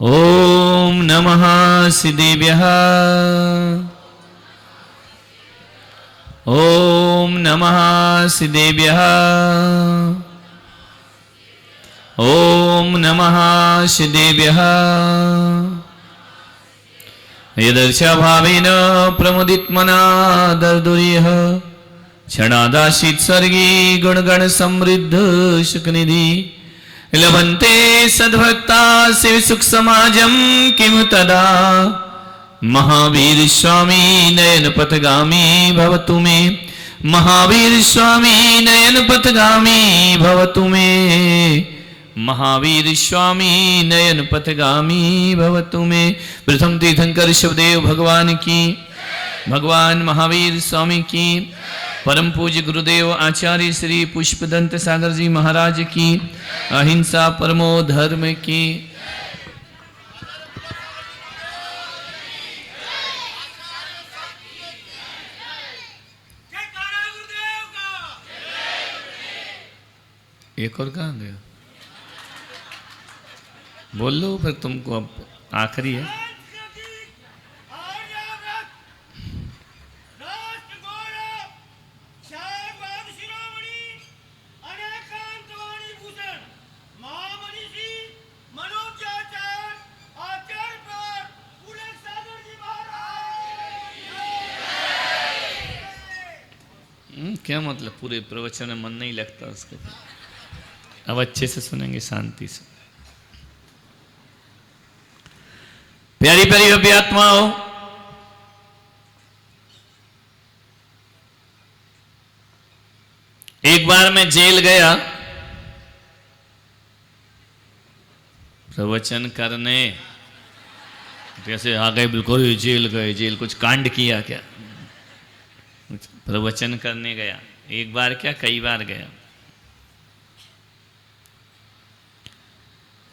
ओम नमः सिद्धेभ्यः। ओम नमः सिद्धेभ्यः। ओम नमः सिद्धेभ्यः। यदर्शभावेन प्रमुदितमना दर्दुर्यः क्षणादाशित सर्गी गुणगण समृद्ध सुखनिधि लभन्ते सद्भक्ता शिव सुख समाजम किम तदा महावीर स्वामी नयन पथगामी भवतु मे। महावीर स्वामी नयन पथगामी भवतु मे। महावीर स्वामी नयन पथगामी भवतु मे। प्रथम तीर्थंकर शिवदेव भगवान की, भगवान महावीर स्वामी की, परम पूज्य गुरुदेव आचार्य श्री पुष्पदंत सागर जी महाराज की, अहिंसा परमो धर्म की। एक और कहाँ गया? बोल लो फिर, तुमको अब आखिरी है। क्या मतलब पूरे प्रवचन में मन नहीं लगता उसको। अब अच्छे से सुनेंगे, शांति से। प्यारी प्यारी अभ्यात्माओं, एक बार मैं जेल गया प्रवचन करने। जैसे आ गए बिल्कुल जेल गए, जेल कुछ कांड किया क्या? प्रवचन करने गया। एक बार क्या, कई बार गया।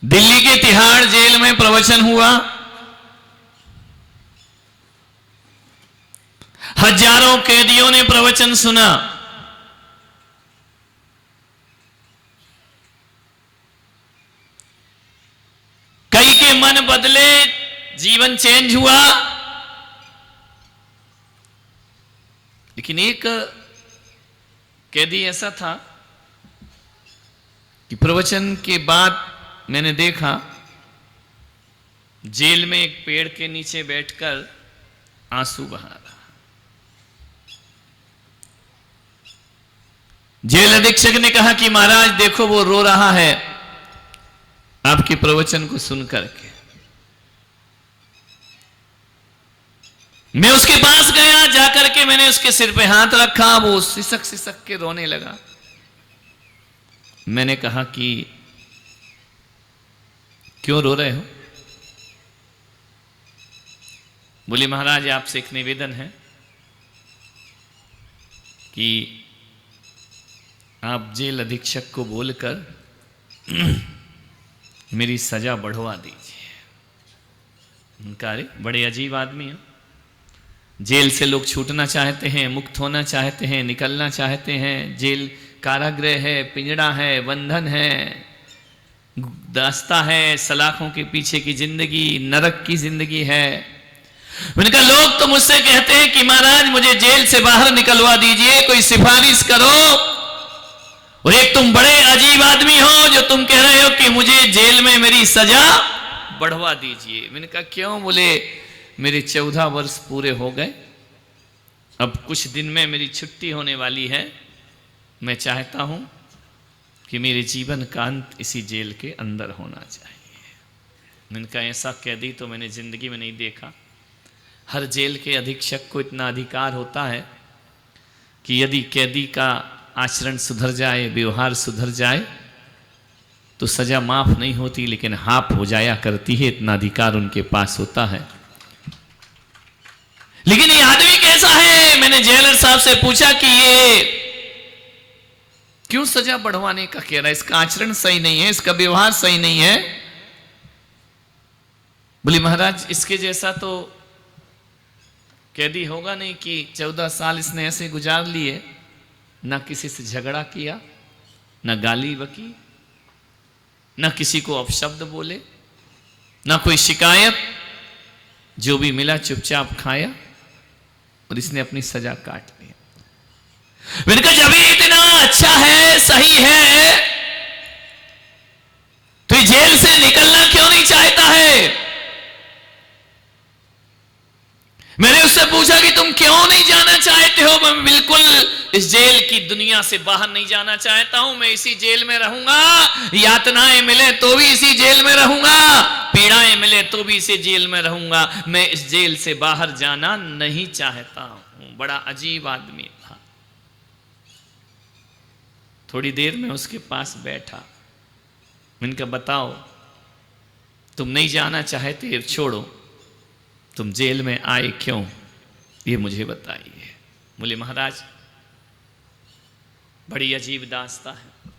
दिल्ली के तिहाड़ जेल में प्रवचन हुआ। हजारों कैदियों ने प्रवचन सुना। कई के मन बदले, जीवन चेंज हुआ। लेकिन एक कैदी ऐसा था कि प्रवचन के बाद मैंने देखा जेल में एक पेड़ के नीचे बैठकर आंसू बहा रहा। जेल अधीक्षक ने कहा कि महाराज देखो वो रो रहा है आपके प्रवचन को सुनकर के। मैं उसके पास गया, जाकर के मैंने उसके सिर पे हाथ रखा। वो सिसक सिसक के रोने लगा। मैंने कहा कि क्यों रो रहे हो? बोले महाराज आपसे एक निवेदन है कि आप जेल अधीक्षक को बोलकर मेरी सजा बढ़वा दीजिए। उनका अरे बड़े अजीब आदमी है। जेल से लोग छूटना चाहते हैं, मुक्त होना चाहते हैं, निकलना चाहते हैं। जेल कारागृह है, पिंजड़ा है, बंधन है, दास्ता है, सलाखों के पीछे की जिंदगी, नरक की जिंदगी है। मैंने कहा लोग तो मुझसे कहते हैं कि महाराज मुझे जेल से बाहर निकलवा दीजिए, कोई सिफारिश करो। और एक तुम बड़े अजीब आदमी हो जो तुम कह रहे हो कि मुझे जेल में मेरी सजा बढ़वा दीजिए। मैंने कहा क्यों? बोले मेरे 14 वर्ष पूरे हो गए, अब कुछ दिन में मेरी छुट्टी होने वाली है। मैं चाहता हूं कि मेरे जीवन का अंत इसी जेल के अंदर होना चाहिए। मैंने कहा ऐसा कैदी तो मैंने जिंदगी में नहीं देखा। हर जेल के अधीक्षक को इतना अधिकार होता है कि यदि कैदी का आचरण सुधर जाए, व्यवहार सुधर जाए तो सजा माफ नहीं होती, लेकिन हाफ हो जाया करती है। इतना अधिकार उनके पास होता है। लेकिन ये आदमी कैसा है? मैंने जेलर साहब से पूछा कि ये क्यों सजा बढ़वाने का कह रहा है? इसका आचरण सही नहीं है, इसका व्यवहार सही नहीं है। बोले महाराज इसके जैसा तो कैदी होगा नहीं कि 14 साल इसने ऐसे गुजार लिए, ना किसी से झगड़ा किया, ना गाली बकी, ना किसी को अपशब्द बोले, ना कोई शिकायत, जो भी मिला चुपचाप खाया और इसने अपनी सजा काट ली। मैंने कहा जब ये इतना अच्छा है, सही है, तो ये जेल से निकलना क्यों नहीं चाहता है? मैंने उससे पूछा कि तुम क्यों नहीं जाना चाहते हो? मैं बिल्कुल इस जेल की दुनिया से बाहर नहीं जाना चाहता हूं, मैं इसी जेल में रहूंगा, यातनाएं मिले तो भी इसी जेल में रहूंगा, पीड़ाएं मिले तो भी इसी जेल में रहूंगा, मैं इस जेल से बाहर जाना नहीं चाहता हूं। बड़ा अजीब आदमी था। थोड़ी देर में उसके पास बैठा, मैंने कहा बताओ तुम नहीं जाना चाहते, छोड़ो, तुम जेल में आए क्यों, ये मुझे बताइए। बोले महाराज बड़ी अजीब दास्तां है।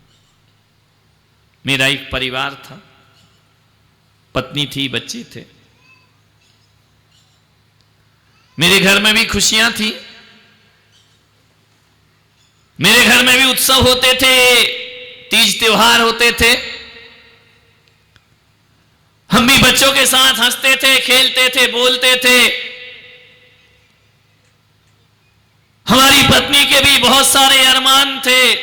मेरा एक परिवार था, पत्नी थी, बच्चे थे, मेरे घर में भी खुशियां थी, मेरे घर में भी उत्सव होते थे, तीज त्योहार होते थे, हम भी बच्चों के साथ हंसते थे, खेलते थे, बोलते थे। हमारी पत्नी के भी बहुत सारे अरमान थे,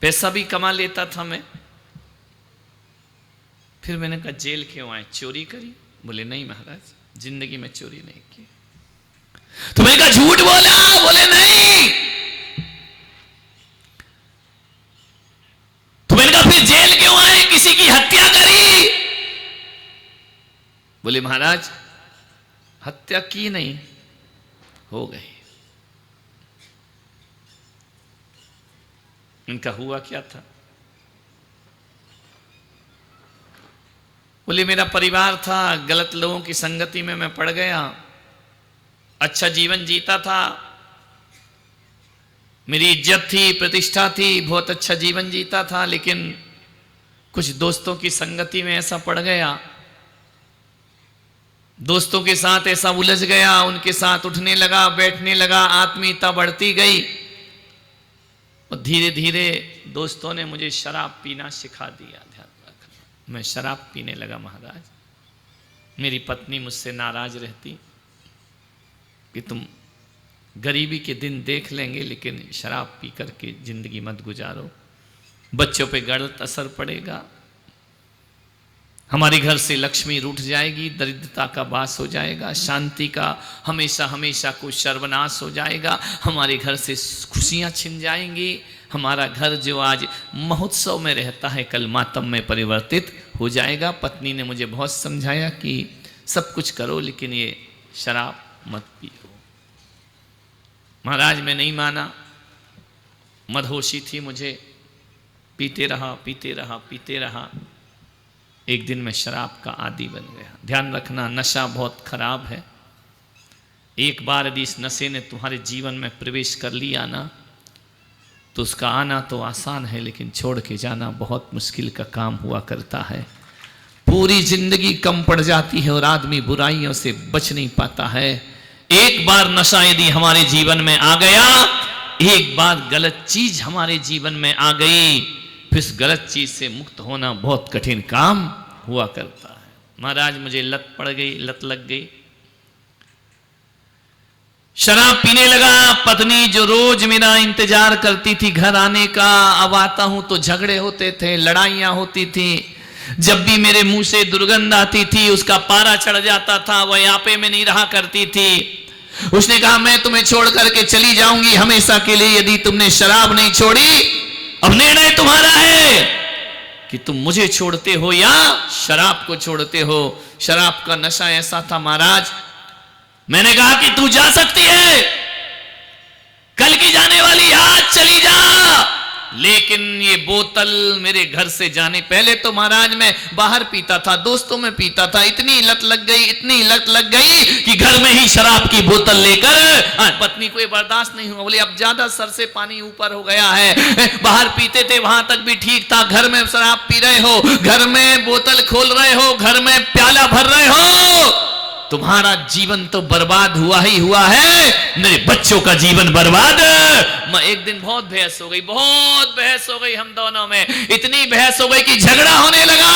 पैसा भी कमा लेता था मैं। फिर मैंने कहा जेल क्यों आए, चोरी करी? बोले नहीं महाराज, जिंदगी में चोरी नहीं की। तो मैंने कहा झूठ बोला? बोले नहीं। तो मैंने कहा फिर जेल क्यों आए, किसी की हत्या करी? बोले महाराज हत्या की नहीं, हो गई। इनका हुआ क्या था? बोले मेरा परिवार था, गलत लोगों की संगति में मैं पड़ गया, अच्छा जीवन जीता था, मेरी इज्जत थी, प्रतिष्ठा थी, बहुत अच्छा जीवन जीता था, लेकिन कुछ दोस्तों की संगति में ऐसा पड़ गया, दोस्तों के साथ ऐसा उलझ गया, उनके साथ उठने लगा, बैठने लगा, आत्मीयता बढ़ती गई और धीरे धीरे दोस्तों ने मुझे शराब पीना सिखा दिया। ध्यान रखना, मैं शराब पीने लगा महाराज। मेरी पत्नी मुझसे नाराज रहती कि तुम गरीबी के दिन देख लेंगे, लेकिन शराब पी करके जिंदगी मत गुजारो, बच्चों पे गलत असर पड़ेगा, हमारे घर से लक्ष्मी रूठ जाएगी, दरिद्रता का वास हो जाएगा, शांति का हमेशा हमेशा को सर्वनाश हो जाएगा, हमारे घर से खुशियां छिन जाएंगी, हमारा घर जो आज महोत्सव में रहता है कल मातम में परिवर्तित हो जाएगा। पत्नी ने मुझे बहुत समझाया कि सब कुछ करो लेकिन ये शराब मत पियो। महाराज मैं नहीं माना, मदहोशी थी मुझे, पीते रहा पीते रहा पीते रहा, एक दिन मैं शराब का आदी बन गया। ध्यान रखना, नशा बहुत खराब है। एक बार यदि इस नशे ने तुम्हारे जीवन में प्रवेश कर लिया ना, तो उसका आना तो आसान है, लेकिन छोड़ के जाना बहुत मुश्किल का काम हुआ करता है। पूरी जिंदगी कम पड़ जाती है और आदमी बुराइयों से बच नहीं पाता है। एक बार नशा यदि हमारे जीवन में आ गया, एक बार गलत चीज हमारे जीवन में आ गई, फिर इस गलत चीज से मुक्त होना बहुत कठिन काम हुआ करता है। महाराज मुझे लत पड़ गई, लत लग गई, शराब पीने लगा। पत्नी जो रोज मेरा इंतजार करती थी घर आने का, अब आता हूं तो झगड़े होते थे, लड़ाइयां होती थी, जब भी मेरे मुंह से दुर्गंध आती थी उसका पारा चढ़ जाता था, वह आपे में नहीं रहा करती थी। उसने कहा मैं तुम्हें छोड़ करके चली जाऊंगी हमेशा के लिए यदि तुमने शराब नहीं छोड़ी। अब निर्णय तुम्हारा है कि तुम मुझे छोड़ते हो या शराब को छोड़ते हो। शराब का नशा ऐसा था महाराज, मैंने कहा कि तू जा सकती है, कल की जाने वाली आज चली जा, लेकिन ये बोतल मेरे घर से जाने पहले तो महाराज मैं बाहर पीता था, दोस्तों में पीता था, इतनी लत लग गई, इतनी लत लग गई कि घर में ही शराब की बोतल लेकर पत्नी को ये बर्दाश्त नहीं हुआ। बोले अब ज्यादा सर से पानी ऊपर हो गया है, बाहर पीते थे वहां तक भी ठीक था, घर में शराब पी रहे हो, घर में बोतल खोल रहे हो, घर में प्याला भर रहे हो, तुम्हारा जीवन तो बर्बाद हुआ ही हुआ है, मेरे बच्चों का जीवन बर्बाद। मैं एक दिन बहुत बहस हो गई हम दोनों में, इतनी बहस हो गई कि झगड़ा होने लगा।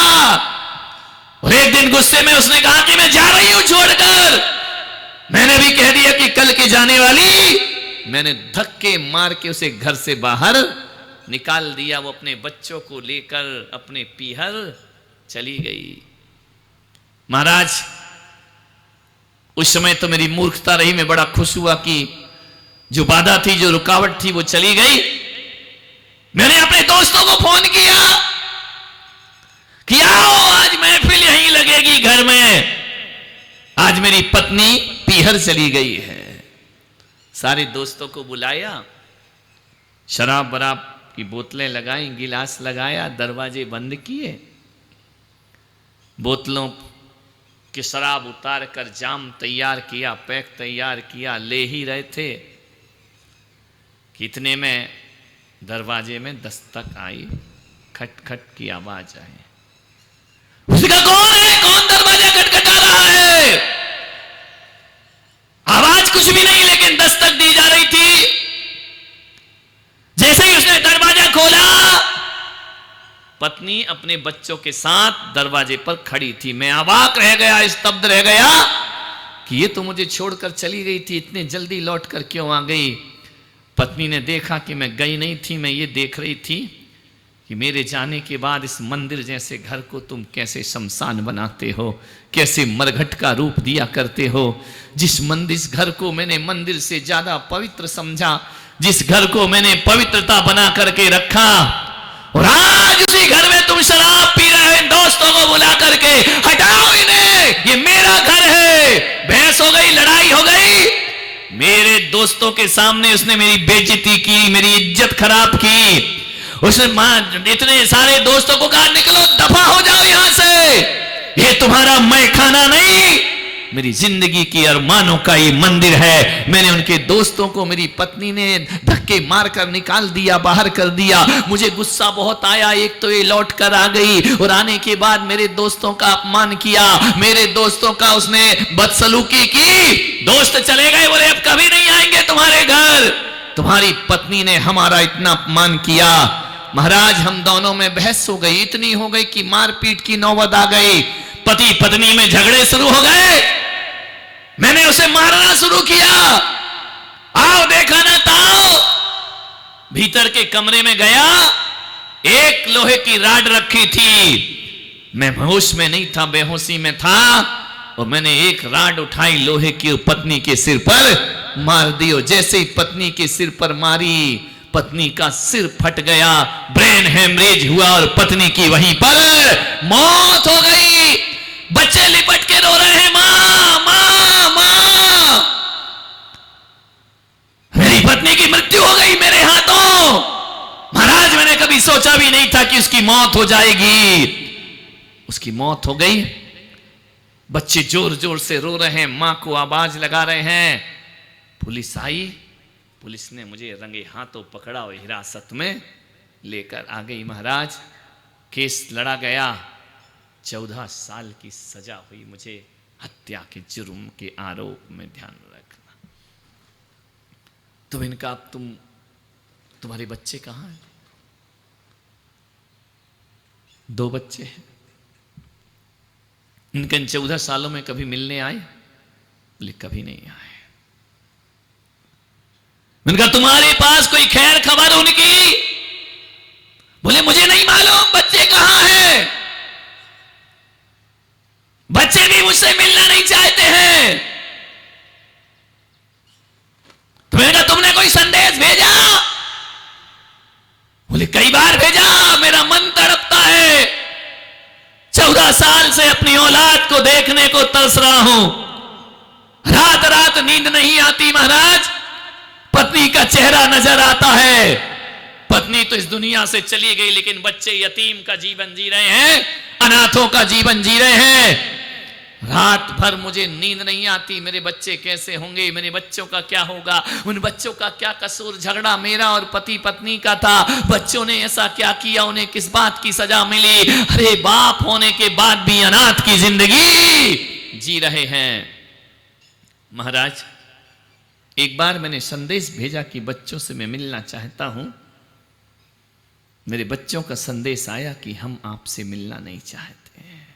और एक दिन गुस्से में उसने कहा कि मैं जा रही हूं छोड़कर। मैंने भी कह दिया कि कल की जाने वाली। मैंने धक्के मार के उसे घर से बाहर निकाल दिया। वो अपने बच्चों को लेकर अपने पीहर चली गई। महाराज उस समय तो मेरी मूर्खता रही, मैं बड़ा खुश हुआ कि जो बाधा थी, जो रुकावट थी, वो चली गई। मैंने अपने दोस्तों को फोन किया कि आओ आज महफिल यहीं लगेगी घर में। आज मेरी पत्नी पीहर चली गई है। सारे दोस्तों को बुलाया, शराब बराब की बोतलें लगाई, गिलास लगाया, दरवाजे बंद किए, बोतलों कि शराब उतार कर जाम तैयार किया, पैक तैयार किया, ले ही रहे थे कि इतने में दरवाजे में दस्तक आई, खटखट की आवाज आई। उसका कौन है? कौन दरवाजा खटखटा रहा है? आवाज कुछ भी नहीं, लेकिन दस्तक दी जा रही थी। जैसे ही उसने दरवाजा खोला, पत्नी अपने बच्चों के साथ दरवाजे पर खड़ी थी। मैं अवाक रह गया, स्तब्ध रह गया कि ये तो मुझे छोड़कर चली गई थी, इतने जल्दी लौट कर क्यों आ गई। पत्नी ने देखा कि मैं गई नहीं थी, मैं ये देख रही थी कि मेरे जाने के बाद इस मंदिर जैसे घर को तुम कैसे शमशान बनाते हो, कैसे मरघट का रूप दिया करते हो। जिस घर को मैंने मंदिर से ज्यादा पवित्र समझा, जिस घर को मैंने पवित्रता बना करके रखा, और आज उसी घर में तुम शराब पी रहे हो। दोस्तों को बुला करके हटाओ इन्हें, ये मेरा घर है। बहस हो गई, लड़ाई हो गई। मेरे दोस्तों के सामने उसने मेरी बेइज्जती की, मेरी इज्जत खराब की। उसने इतने सारे दोस्तों को कहा निकलो, दफा हो जाओ यहां से, ये तुम्हारा मैखाना नहीं, मेरी जिंदगी की अरमानों का ये मंदिर है। मैंने उनके दोस्तों को मेरी पत्नी ने धक्के मारकर निकाल दिया, बाहर कर दिया। मुझे गुस्सा बहुत आया। एक तो ये लौट कर आ गई और आने के बाद मेरे दोस्तों का अपमान किया, मेरे दोस्तों का उसने बदसलूकी की। दोस्त चले गए, बोले अब कभी नहीं आएंगे तुम्हारे घर। तुम्हारी पत्नी ने हमारा इतना अपमान किया। महाराज हम दोनों में बहस हो गई, इतनी हो गई कि मारपीट की नौबत आ गई। पति पत्नी में झगड़े शुरू हो गए। मैंने उसे मारना शुरू किया। आओ देखा ना ताओ। भीतर के कमरे में गया, एक लोहे की राड रखी थी। मैं होश में नहीं था, बेहोशी में था, और मैंने एक राड उठाई लोहे की, पत्नी के सिर पर मार दी। और जैसे ही पत्नी के सिर पर मारी, पत्नी का सिर फट गया, ब्रेन हेमरेज हुआ और पत्नी की वहीं पर मौत हो गई। बच्चे लिपट के रो रहे हैं, मां मां मां। मेरी पत्नी की मृत्यु हो गई मेरे हाथों। महाराज मैंने कभी सोचा भी नहीं था कि उसकी मौत हो जाएगी। उसकी मौत हो गई। बच्चे जोर जोर से रो रहे हैं, मां को आवाज लगा रहे हैं। पुलिस आई, पुलिस ने मुझे रंगे हाथों पकड़ा और हिरासत में लेकर आ गई। महाराज केस लड़ा गया, 14 साल की सजा हुई मुझे, हत्या के जुर्म के आरोप में। ध्यान रखना। तुम इनका, अब तुम्हारे बच्चे कहां हैं? 2 बच्चे हैं। इनके इन 14 सालों में कभी मिलने आए? बोले कभी नहीं आए। इनका तुम्हारे पास कोई खैर खबर उनकी? बोले मुझे नहीं मालूम बच्चे कहां हैं। बच्चे भी मुझसे मिलना नहीं चाहते हैं। तुमने कोई संदेश भेजा? बोले कई बार भेजा, मेरा मन तड़पता है। 14 साल से अपनी औलाद को देखने को तरस रहा हूं। रात रात नींद नहीं आती महाराज। पत्नी का चेहरा नजर आता है। पत्नी तो इस दुनिया से चली गई, लेकिन बच्चे यतीम का जीवन जी रहे हैं, अनाथों का जीवन जी रहे हैं। रात भर मुझे नींद नहीं आती। मेरे बच्चे कैसे होंगे, मेरे बच्चों का क्या होगा, उन बच्चों का क्या कसूर। झगड़ा मेरा और पति पत्नी का था। बच्चों ने ऐसा क्या किया, उन्हें किस बात की सजा मिली। अरे बाप होने के बाद भी अनाथ की जिंदगी जी रहे हैं। महाराज, एक बार मैंने संदेश भेजा कि बच्चों से मैं मिलना चाहता हूं। मेरे बच्चों का संदेश आया कि हम आपसे मिलना नहीं चाहते हैं,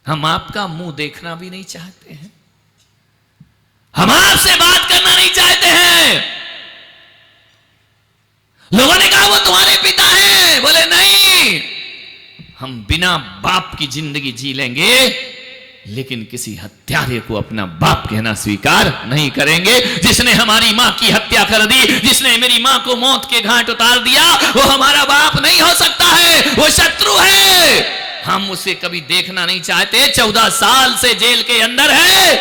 हम आपका मुंह देखना भी नहीं चाहते हैं, हम आपसे बात करना नहीं चाहते हैं। लोगों ने कहा वो तुम्हारे पिता हैं। बोले नहीं, हम बिना बाप की जिंदगी जी लेंगे, लेकिन किसी हत्यारे को अपना बाप कहना स्वीकार नहीं करेंगे। जिसने हमारी मां की हत्या कर दी, जिसने मेरी मां को मौत के घाट उतार दिया, वो हमारा बाप नहीं हो सकता है, वो शत्रु है। हम उसे कभी देखना नहीं चाहते। 14 साल से जेल के अंदर है,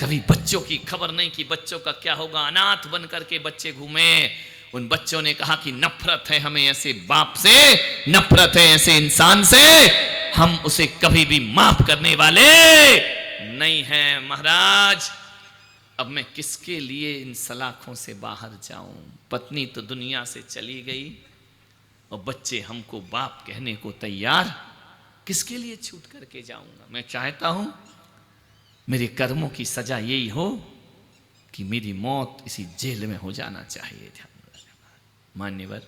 कभी बच्चों की खबर नहीं कि बच्चों का क्या होगा। अनाथ बन करके बच्चे घूमे। उन बच्चों ने कहा कि नफरत है हमें ऐसे बाप से, नफरत है ऐसे इंसान से, हम उसे कभी भी माफ करने वाले नहीं हैं। महाराज, अब मैं किसके लिए इन सलाखों से बाहर जाऊं? पत्नी तो दुनिया से चली गई और बच्चे हमको बाप कहने को तैयार, किसके लिए छूट करके जाऊंगा? मैं चाहता हूं मेरे कर्मों की सजा यही हो कि मेरी मौत इसी जेल में हो जाना चाहिए। ध्यान रखना मान्यवर,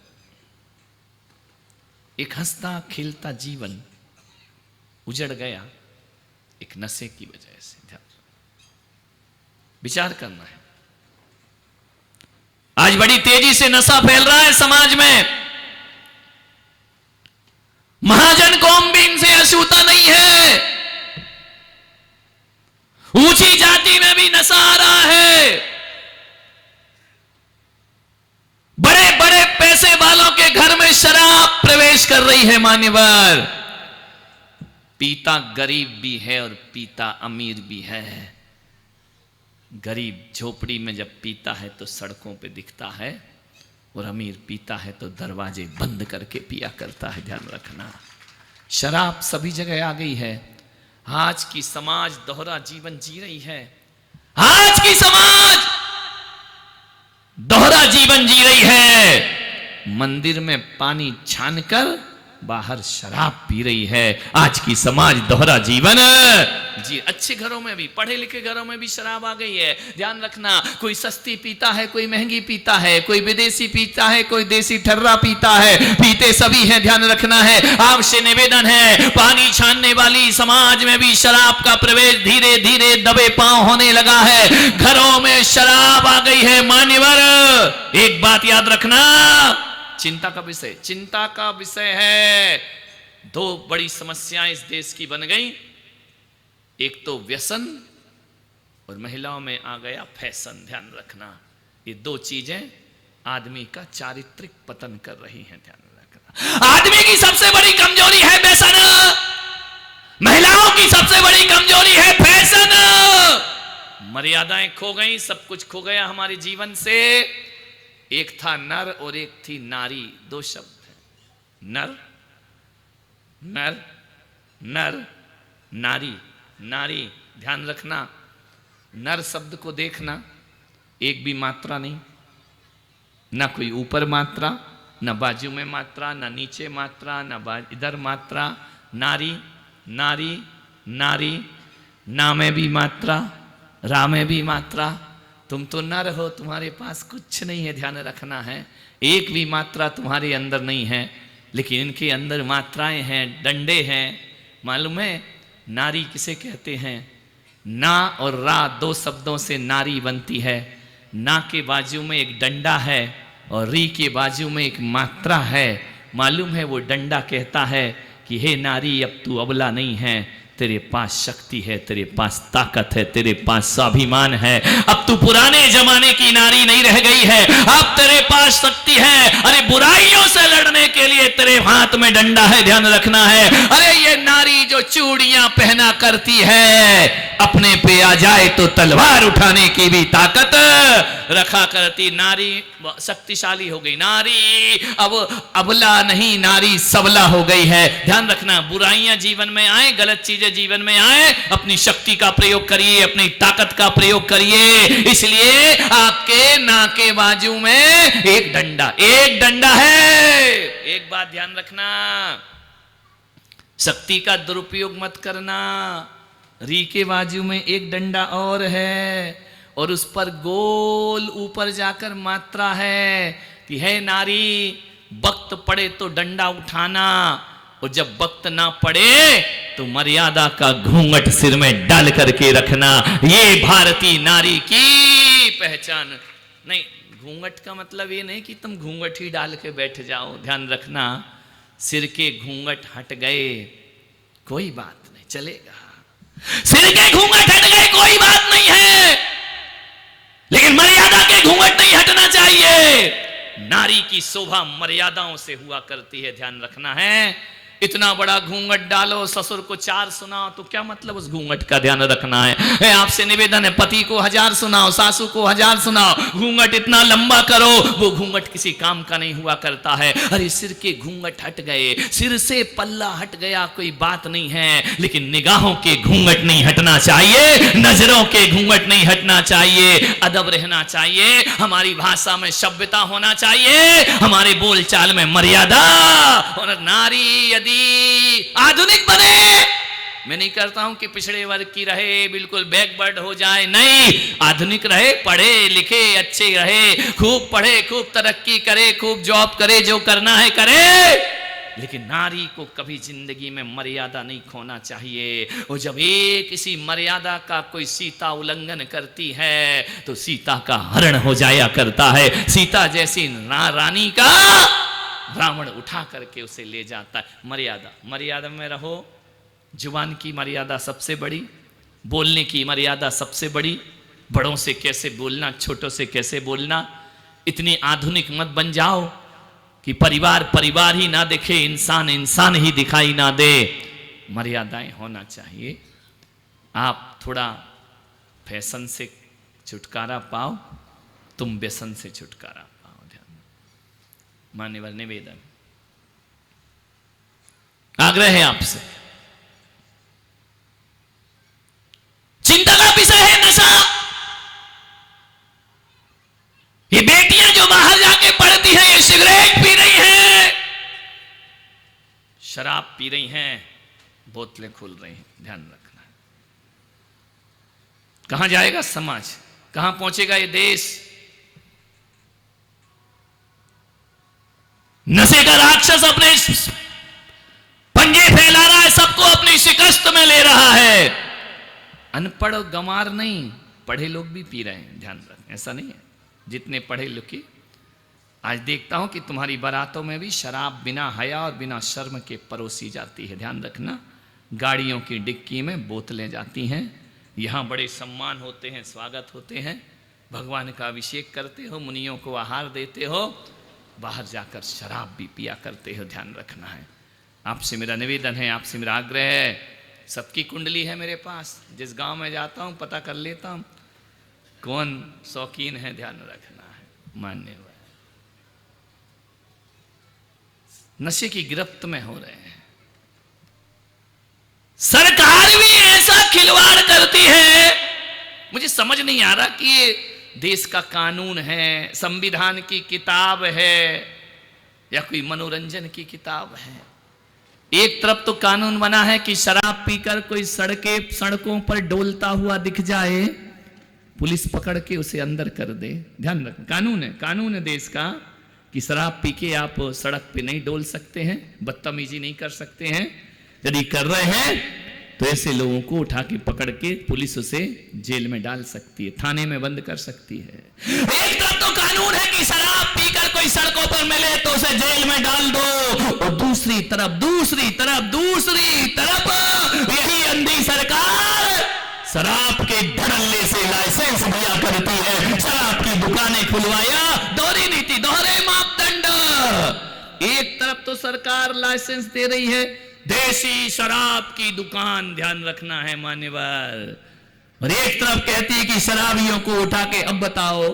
एक हंसता खेलता जीवन उजड़ गया एक नशे की वजह से। ध्यान विचार करना है। आज बड़ी तेजी से नशा फैल रहा है समाज में। महाजन कौम भी इनसे अछूता नहीं है। ऊंची जाति में भी नशा आ रहा है। बड़े बड़े पैसे वालों के घर में शराब प्रवेश कर रही है। मान्यवर, पीता गरीब भी है और पीता अमीर भी है। गरीब झोपड़ी में जब पीता है तो सड़कों पे दिखता है, और अमीर पीता है तो दरवाजे बंद करके पिया करता है। ध्यान रखना, शराब सभी जगह आ गई है। आज की समाज दोहरा जीवन जी रही है। आज की समाज दोहरा जीवन जी रही है। मंदिर में पानी छानकर बाहर शराब पी रही है। आज की समाज दोहरा जीवन जी। अच्छे घरों में भी, पढ़े लिखे घरों में भी शराब आ गई है। ध्यान रखना, कोई सस्ती पीता है, कोई महंगी पीता है, कोई विदेशी पीता है, कोई देसी ठर्रा पीता है, पीते सभी हैं। ध्यान रखना है। आपसे निवेदन है, पानी छानने वाली समाज में भी शराब का प्रवेश धीरे धीरे दबे पांव होने लगा है। घरों में शराब आ गई है। मान्यवर, एक बात याद रखना, चिंता का विषय है। दो बड़ी समस्याएं इस देश की बन गई। एक तो व्यसन, और महिलाओं में आ गया फैशन। ध्यान रखना, ये दो चीजें आदमी का चारित्रिक पतन कर रही हैं। ध्यान रखना, आदमी की सबसे बड़ी कमजोरी है व्यसन, महिलाओं की सबसे बड़ी कमजोरी है फैशन। मर्यादाएं खो गई, सब कुछ खो गया हमारे जीवन से। एक था नर और एक थी नारी, दो शब्द हैं। नर नर नर, नारी नारी। ध्यान रखना, नर शब्द को देखना, एक भी मात्रा नहीं, ना कोई ऊपर मात्रा, ना बाजू में मात्रा, ना नीचे मात्रा, ना इधर मात्रा। नारी नारी नारी, ना में भी मात्रा, रा में भी मात्रा। तुम तो नर हो, तुम्हारे पास कुछ नहीं है। ध्यान रखना है, एक भी मात्रा तुम्हारे अंदर नहीं है, लेकिन इनके अंदर मात्राएं हैं, डंडे हैं। मालूम है नारी किसे कहते हैं? ना और रा दो शब्दों से नारी बनती है। ना के बाजू में एक डंडा है और री के बाजू में एक मात्रा है। मालूम है वो डंडा कहता है कि हे नारी, अब तू अबला नहीं है, तेरे पास शक्ति है, तेरे पास ताकत है, तेरे पास स्वाभिमान है। अब तू पुराने जमाने की नारी नहीं रह गई है, अब तेरे पास शक्ति है। अरे बुराइयों से लड़ने के लिए तेरे हाथ में डंडा है। ध्यान रखना है। अरे ये नारी जो चूड़ियां पहना करती है, अपने पे आ जाए तो तलवार उठाने की भी ताकत रखा करती। नारी शक्तिशाली हो गई। नारी अब अबला नहीं, नारी सबला हो गई है। ध्यान रखना, बुराइयां जीवन में आए, गलत चीजें जीवन में आए, अपनी शक्ति का प्रयोग करिए, अपनी ताकत का प्रयोग करिए। इसलिए आपके नाक के बाजू में एक डंडा है। एक बात ध्यान रखना, शक्ति का दुरुपयोग मत करना। री के बाजू में एक डंडा और है और उस पर गोल ऊपर जाकर मात्रा है कि है नारी, वक्त पड़े तो डंडा उठाना और जब वक्त ना पड़े तो मर्यादा का घूंघट सिर में डाल करके रखना। ये भारतीय नारी की पहचान। नहीं, घूंघट का मतलब ये नहीं कि तुम घूंघट ही डाल के बैठ जाओ। ध्यान रखना, सिर के घूंघट हट गए कोई बात नहीं, चलेगा। सिर के घूंघट हट गए कोई बात नहीं है, लेकिन मर्यादा के घूंघट नहीं हटना चाहिए। नारी की शोभा मर्यादाओं से हुआ करती है, ध्यान रखना है। इतना बड़ा घूंघट डालो, ससुर को 4 सुनाओ तो क्या मतलब, उस घूंघट का ध्यान रखना है। आपसे निवेदन है, पति को 1000 सुनाओ, सासू को 1000 सुनाओ, घूंघट इतना लंबा करो, वो घूंघट किसी काम का नहीं हुआ करता है। अरे सिर के घूंघट हट गए, सिर से पल्ला हट गया कोई बात नहीं है, लेकिन निगाहों के घूंघट नहीं हटना चाहिए, नजरों के घूंघट नहीं हटना चाहिए, अदब रहना चाहिए, हमारी भाषा में सभ्यता होना चाहिए, हमारे बोलचाल में मर्यादा। और नारी यदि आधुनिक बने, मैं नहीं करता हूं कि पिछड़े वर्ग की रहे, बिल्कुल बैकवर्ड हो जाए, नहीं, आधुनिक रहे, पढ़े लिखे अच्छे रहे, खूब पढ़े, खूब तरक्की करे, खूब जॉब करे, जो करना है करे, लेकिन नारी को कभी जिंदगी में मर्यादा नहीं खोना चाहिए। और जब एक किसी मर्यादा का कोई सीता उल्लंघन करती है तो सीता का हरण हो जाया करता है। सीता जैसी रानी का रावण उठा करके उसे ले जाता है। मर्यादा, मर्यादा में रहो। जुबान की मर्यादा सबसे बड़ी, बोलने की मर्यादा सबसे बड़ी, बड़ों से कैसे बोलना, छोटों से कैसे बोलना। इतनी आधुनिक मत बन जाओ कि परिवार परिवार ही ना दिखे, इंसान इंसान ही दिखाई ना दे। मर्यादाएं होना चाहिए। आप थोड़ा फैशन से छुटकारा पाओ, तुम व्यसन से छुटकारा पाओ। मान्यवर निवेदन, आग्रह है आपसे, चिंता का विषय है नशा। ये बेटियां जो बाहर जाके पढ़ती हैं, ये सिगरेट पी रही हैं, शराब पी रही हैं, बोतलें खुल रही हैं। ध्यान रखना, कहां जाएगा समाज, कहां पहुंचेगा ये देश। नशे का राक्षस अपने पंजे फैला रहा है, सबको अपनी शिकस्त में ले रहा है। अनपढ़ और गंवार नहीं, पढ़े लोग भी पी रहे हैं, ध्यान रखें। ऐसा नहीं है, जितने पढ़े लिखे, आज देखता हूं कि तुम्हारी बारातों में भी शराब बिना हया और बिना शर्म के परोसी जाती है। ध्यान रखना, गाड़ियों की डिक्की में बोतलें जाती हैं, यहां बड़े सम्मान होते हैं, स्वागत होते हैं, भगवान का अभिषेक करते हो, मुनियों को आहार देते हो, बाहर जाकर शराब भी पिया करते हो। ध्यान रखना है। आपसे मेरा निवेदन है, आपसे मेरा आग्रह है, सबकी कुंडली है मेरे पास, जिस गांव में जाता हूं पता कर लेता हूं कौन शौकीन है, ध्यान रखना है। मान्यवर नशे की गिरफ्त में हो रहे हैं, सरकार भी ऐसा खिलवाड़ करती है। मुझे समझ नहीं आ रहा कि ये देश का कानून है, संविधान की किताब है, या कोई मनोरंजन की किताब है। एक तरफ तो कानून बना है कि शराब पीकर कोई सड़कों पर डोलता हुआ दिख जाए, पुलिस पकड़ के उसे अंदर कर दे। ध्यान रखना, कानून है देश का कि शराब पी के आप सड़क पे नहीं डोल सकते हैं, बदतमीजी नहीं कर सकते हैं। यदि कर रहे हैं तो ऐसे लोगों को उठा के पकड़ के पुलिस उसे जेल में डाल सकती है, थाने में बंद कर सकती है। एक तरफ तो कानून है कि शराब पीकर कोई सड़कों पर मिले तो उसे जेल में डाल दो, और दूसरी तरफ यही अंधी सरकार शराब के धड़ल्ले से लाइसेंस दिया करती है, शराब की दुकानें खुलवाया, दोहरी नीति, दोहरे मापदंड। एक तरफ तो सरकार लाइसेंस दे रही है देसी शराब की दुकान, ध्यान रखना है मान्यवर, और एक तरफ कहती है कि शराबियों को उठा के, अब बताओ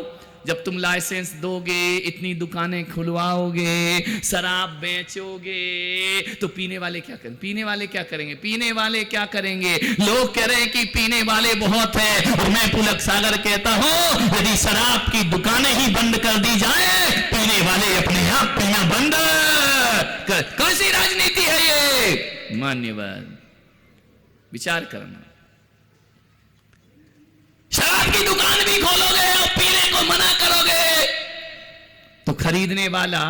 जब तुम लाइसेंस दोगे, इतनी दुकानें खुलवाओगे, शराब बेचोगे, तो पीने वाले क्या करेंगे? पीने वाले क्या करेंगे? लोग कह रहे हैं कि पीने वाले बहुत है, और मैं पुलक सागर कहता हूं यदि शराब की दुकानें ही बंद कर दी जाए, पीने वाले अपने आप पीना बंद कर। कैसी राजनीति है ये? मान्यवर विचार करना, की दुकान भी खोलोगे और पीने को मना करोगे तो खरीदने वाला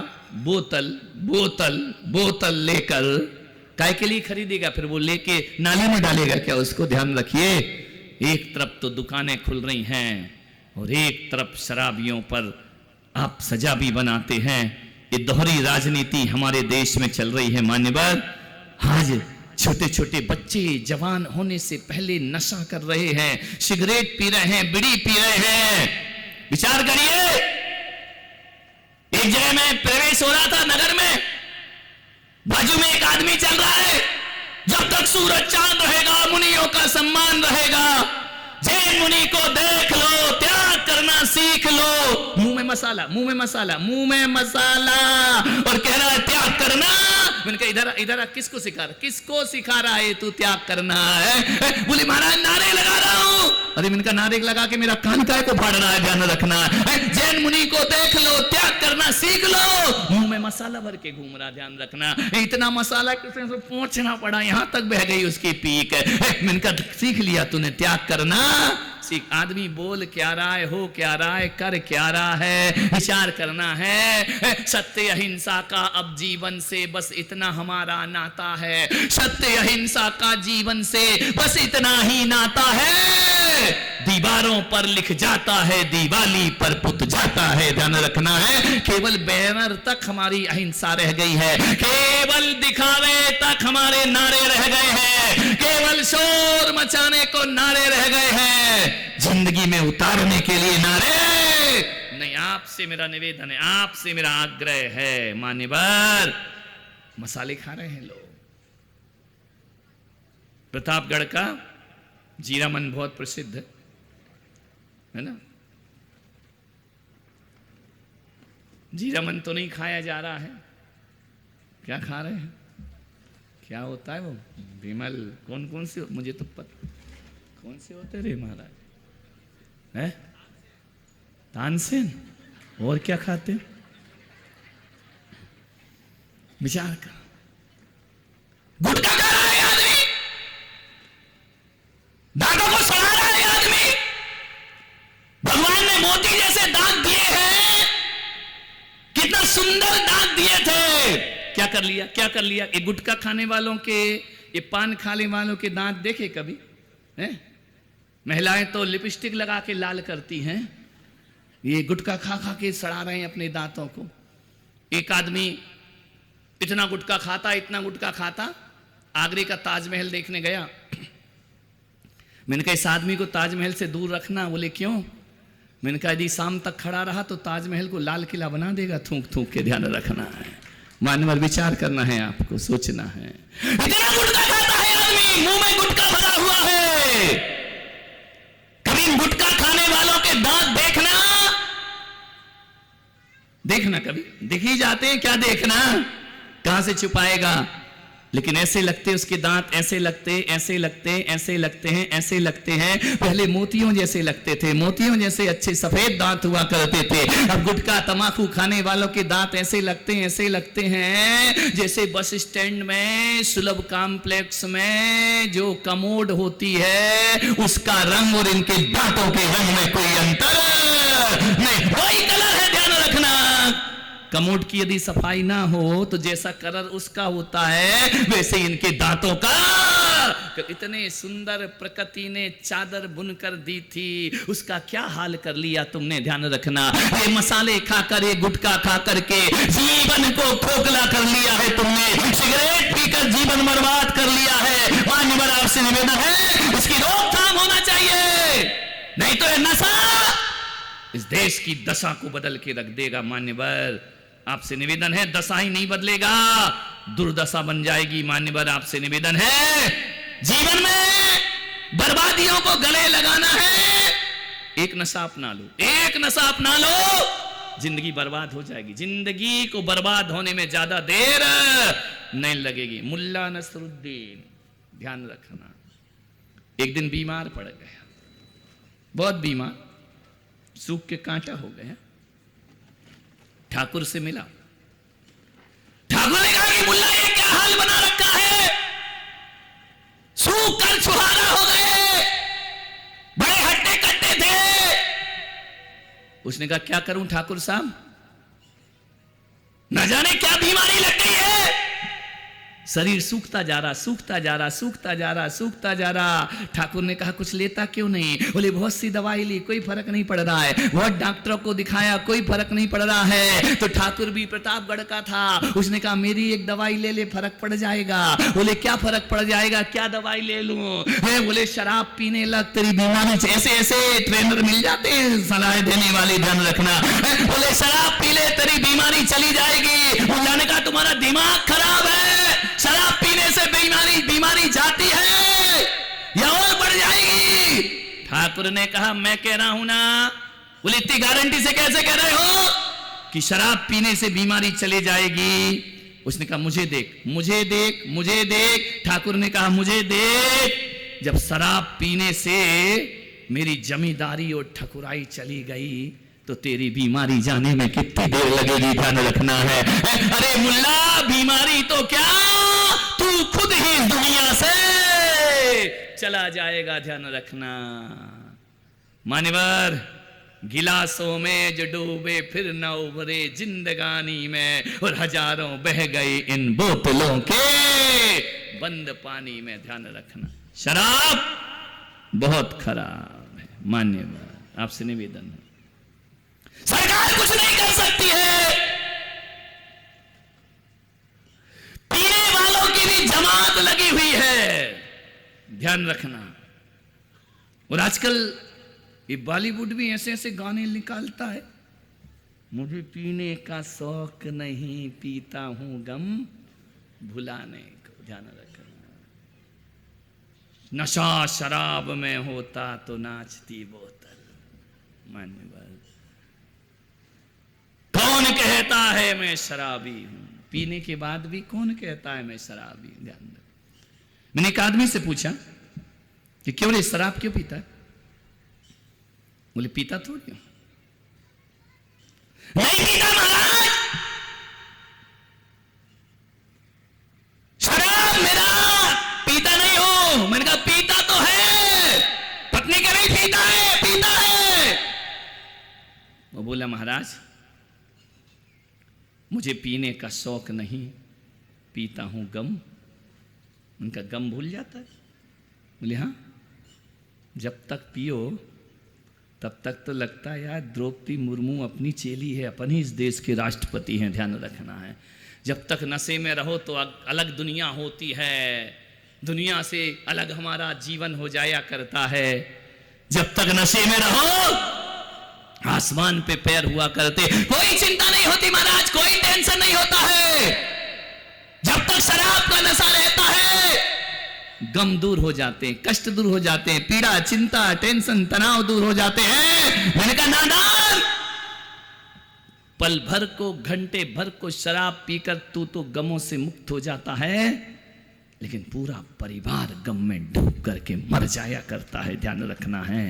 बोतल बोतल बोतल लेकर काय के लिए खरीदेगा? फिर वो लेके नाले में डालेगा क्या? उसको ध्यान रखिए, एक तरफ तो दुकानें खुल रही हैं और एक तरफ शराबियों पर आप सजा भी बनाते हैं। ये दोहरी राजनीति हमारे देश में चल रही है मान्यवर। आज छोटे छोटे बच्चे जवान होने से पहले नशा कर रहे हैं, सिगरेट पी रहे हैं, बीड़ी पी रहे हैं। विचार करिए, एक जगह में प्रवेश हो रहा था नगर में, बाजू में एक आदमी चल रहा है, जब तक सूरज चांद रहेगा मुनियों का सम्मान रहेगा। जैन मुनि को देख लो, त्याग करना सीख लो। मुंह में मसाला, मुंह में मसाला, मुंह में मसाला, और कह रहा है त्याग करना। मैंने कहा इधर इधर किसको सिखा रहा, किसको सिखा रहा है तू त्याग करना है? बोले महाराज नारे लगा रहा हूं। अरे मैंने कहा नारे लगा के मेरा कान काय को फाड़ रहा है? ध्यान रखना। जैन मुनि को देख लो, त्याग करना सीख लो। मुंह में मसाला भर के घूम रहा, ध्यान रखना। इतना मसाला किसी से पहुंचना पड़ा, यहां तक बह गई उसकी पीक। मैंने कहा सीख लिया तूने त्याग करना। आदमी बोल क्या रहा है, हो क्या रहा है, कर क्या रहा है, विचार करना है। सत्य अहिंसा का अब जीवन से बस इतना हमारा नाता है। सत्य अहिंसा का जीवन से बस इतना ही नाता है। दीवारों पर लिख जाता है, दिवाली पर पुत जाता है। ध्यान रखना है, केवल बैनर तक हमारी अहिंसा रह गई है, केवल दिखावे तक हमारे नारे रह गए हैं, केवल शोर मचाने को नारे रह गए हैं, जिंदगी में उतारने के लिए नारे नहीं। आपसे मेरा निवेदन है, आपसे मेरा आग्रह है मान्यवर, मसाले खा रहे हैं लोग। प्रतापगढ़ का जीरा मन बहुत प्रसिद्ध है ना। जीरा मन तो नहीं खाया जा रहा है, क्या खा रहे हैं? क्या होता है वो विमल, कौन कौन से, मुझे तो पता कौन से होते रे महाराज है? तानसेन। और क्या खाते? विचार कर। गुटखा खा रहा है आदमी, दांतों को सड़ा रहा है आदमी। भगवान ने मोती जैसे दांत दिए हैं, कितना सुंदर दांत दिए थे, क्या कर लिया, क्या कर लिया? ये गुटखा खाने वालों के, ये पान खाने वालों के दांत देखे कभी हैं? महिलाएं तो लिपस्टिक लगा के लाल करती हैं, ये गुटखा खा खा के सड़ा रहे हैं अपने दांतों को। एक आदमी इतना गुटखा खाता, इतना गुटखा खाता, आगरे का ताजमहल देखने गया। मैंने कहा इस आदमी को ताजमहल से दूर रखना। बोले क्यों? मैंने कहा यदि शाम तक खड़ा रहा तो ताजमहल को लाल किला बना देगा, थूक थूक के। ध्यान रखना है मानवर, विचार करना है, आपको सोचना है। इतना गुटखा खाता है आदमी, मुंह में गुटखा भरा हुआ है। कभी गुटखा खाने वालों के दांत देखना, देखना कभी दिख ही जाते हैं, क्या देखना, कहां से छुपाएगा? लेकिन ऐसे लगते उसके दांत, ऐसे लगते, ऐसे लगते, ऐसे लगते हैं, ऐसे लगते हैं। पहले मोतियों जैसे लगते थे, मोतियों जैसे अच्छे सफेद दांत हुआ करते थे। अब गुटखा तमाकू खाने वालों के दांत ऐसे लगते हैं, ऐसे लगते हैं जैसे बस स्टैंड में, सुलभ कॉम्प्लेक्स में जो कमोड होती है उसका रंग और इनके दांतों के रंग में कोई अंतर नहीं, वही कलर है। ध्यान रखना, कमोड की यदि सफाई ना हो तो जैसा कलर उसका होता है वैसे इनके दांतों का। इतने सुंदर प्रकृति ने चादर बुनकर दी थी, उसका क्या हाल कर लिया तुमने? ध्यान रखना, ये मसाले खाकर, ये गुटखा खाकर के जीवन को खोखला कर लिया है तुमने, सिगरेट पीकर जीवन बर्बाद कर लिया है। मान्यवर आपसे निवेदन है, उसकी रोकथाम होना चाहिए, नहीं तो नशा इस देश की दशा को बदल के रख देगा। मान्यवर आपसे निवेदन है, दशा ही नहीं बदलेगा, दुर्दशा बन जाएगी। मान्यवर आपसे निवेदन है, जीवन में बर्बादियों को गले लगाना है, एक नशा अपना लो, एक नशा अपना लो, जिंदगी बर्बाद हो जाएगी। जिंदगी को बर्बाद होने में ज्यादा देर नहीं लगेगी। मुल्ला नसरुद्दीन, ध्यान रखना, एक दिन बीमार पड़ गया, बहुत बीमार, सूख के कांटा हो गया। ठाकुर से मिला, ठाकुर ने कहा कि मुल्ला ये क्या हाल बना रखा है, सूख कर छुहारा हो गए, बड़े हट्टे कट्टे थे, उसने कहा क्या करूं ठाकुर साहब, न जाने क्या बीमारी लग गई है, शरीर सूखता जा रहा, सूखता जा रहा, सूखता जा रहा, सूखता जा रहा। ठाकुर ने कहा कुछ लेता क्यों नहीं? बोले बहुत सी दवाई ली, कोई फर्क नहीं पड़ रहा है, बहुत डॉक्टरों को दिखाया, कोई फर्क नहीं पड़ रहा है। तो ठाकुर भी प्रतापगढ़ का था, उसने कहा मेरी एक दवाई ले ले, फर्क पड़ जाएगा। बोले क्या फर्क पड़ जाएगा, क्या दवाई ले लूं? बोले शराब पीने लग, तेरी बीमारी से ऐसे ऐसे ट्रेनर मिल जाते हैं सलाह देने वाले, ध्यान रखना। बोले शराब पी ले, तेरी बीमारी चली जाएगी। उन्होंने कहा तुम्हारा दिमाग खराब है, शराब पीने से बीमारी जाती है या और बढ़ जाएगी? ठाकुर ने कहा मैं कह रहा हूं ना। बोले इतनी गारंटी से कैसे कह रहे हो कि शराब पीने से बीमारी चली जाएगी? उसने कहा मुझे देख, मुझे देख, मुझे देख। ठाकुर ने कहा मुझे देख, जब शराब पीने से मेरी जमींदारी और ठकुराई चली गई तो तेरी बीमारी जाने में कितनी देर लगेगी, ध्यान रखना है। अरे मुल्ला, बीमारी तो क्या, तू खुद ही दुनिया से चला जाएगा, ध्यान रखना। मान्यवर, गिलासों में जो डूबे फिर न उभरे जिंदगानी में, और हजारों बह गए इन बोतलों के बंद पानी में, ध्यान रखना। शराब बहुत खराब है। मान्यवर, आपसे निवेदन है, सरकार कुछ नहीं कर सकती है, पीने वालों की भी जमात लगी हुई है, ध्यान रखना। और आजकल ये बॉलीवुड भी ऐसे ऐसे गाने निकालता है, मुझे पीने का शौक नहीं, पीता हूं गम भुलाने को, ध्यान रखना। नशा शराब में होता तो नाचती बोतल। मान्यवर, कौन कहता है मैं शराबी हूं? पीने के बाद भी कौन कहता है मैं शराबी? ध्यान दो। मैंने एक आदमी से पूछा कि क्यों रे शराब क्यों पीता है? बोले पीता थोड़ी हूं। नहीं पीता महाराज, शराब मेरा पीता नहीं हो। मैंने कहा पीता तो है, पत्नी का नहीं पीता है, पीता है। वो बोला महाराज मुझे पीने का शौक नहीं, पीता हूं गम। उनका गम भूल जाता है। बोले हाँ, जब तक पियो तब तक तो लगता है यार द्रौपदी मुर्मू अपनी चेली है, अपन ही इस देश के राष्ट्रपति हैं, ध्यान रखना है। जब तक नशे में रहो तो अलग दुनिया होती है, दुनिया से अलग हमारा जीवन हो जाया करता है। जब तक नशे में रहो आसमान पे पैर हुआ करते, कोई चिंता नहीं होती महाराज, कोई टेंशन नहीं होता है। जब तक शराब का नशा रहता है गम दूर हो जाते हैं, कष्ट दूर हो जाते हैं, पीड़ा चिंता टेंशन तनाव दूर हो जाते हैं। मैंने कहा नादान, पल भर को घंटे भर को शराब पीकर तू तो गमों से मुक्त हो जाता है, लेकिन पूरा परिवार गम में डूब करके मर जाया करता है, ध्यान रखना है।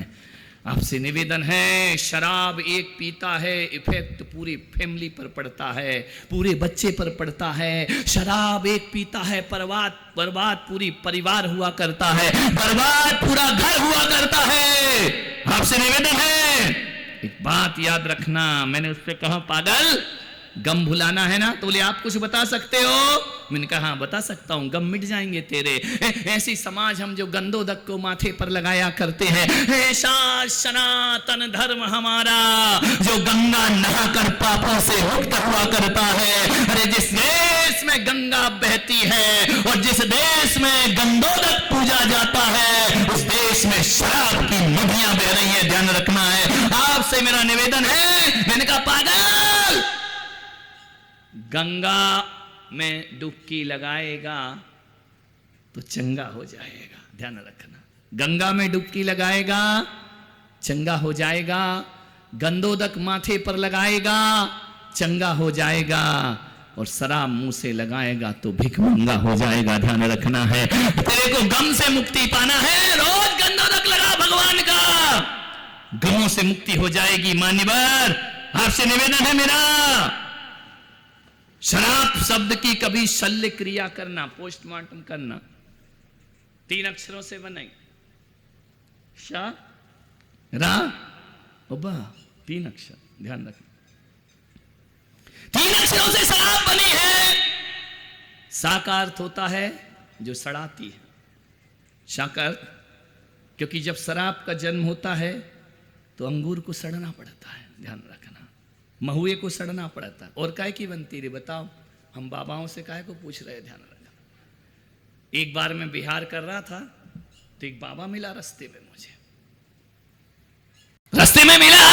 आपसे निवेदन है, शराब एक पीता है, इफेक्ट पूरी फैमिली पर पड़ता है, पूरे बच्चे पर पड़ता है। शराब एक पीता है, बर्बाद पूरी परिवार हुआ करता है, बर्बाद पूरा घर हुआ करता है। आपसे निवेदन है, एक बात याद रखना। मैंने उससे कहा पागल गम भुलाना है ना, तो बोले आप कुछ बता सकते हो? मैंने कहा हाँ बता सकता हूं, गम मिट जाएंगे तेरे। ऐसी समाज हम जो गंदोदक को माथे पर लगाया करते हैं, ऐसा सनातन धर्म हमारा जो गंगा नहाकर पापों से मुक्त हुआ करता है। अरे जिस देश में गंगा बहती है और जिस देश में गंदोदक पूजा जाता है, उस देश में शराब की नदियां बह रही है, ध्यान रखना है। आपसे मेरा निवेदन है। मैंने कहा पागल, गंगा में डुबकी लगाएगा तो चंगा हो जाएगा, ध्यान रखना। गंगा में डुबकी लगाएगा चंगा हो जाएगा, गंदोदक माथे पर लगाएगा चंगा हो जाएगा, और शराब मुंह से लगाएगा तो भिखमंगा हो जाएगा, ध्यान रखना है। तेरे को गम से मुक्ति पाना है, रोज गंदोदक लगा भगवान का, गमों से मुक्ति हो जाएगी। मान्यवर, आपसे निवेदन है मेरा, शराब शब्द की कभी शल्य क्रिया करना, पोस्टमार्टम करना, 3 अक्षरों से बनाई, शा रा बा 3 अक्षर, ध्यान रखना। 3 अक्षरों से शराब बनी है। सा का अर्थ होता है जो सड़ाती है। शा का अर्थ, क्योंकि जब शराब का जन्म होता है तो अंगूर को सड़ना पड़ता है, ध्यान रखना, महुए को सड़ना पड़ता है। और काय की बनती रे बताओ, हम बाबाओं से काय को पूछ रहे, ध्यान रखना। एक बार मैं बिहार कर रहा था तो एक बाबा मिला रास्ते में, मुझे रास्ते में मिला,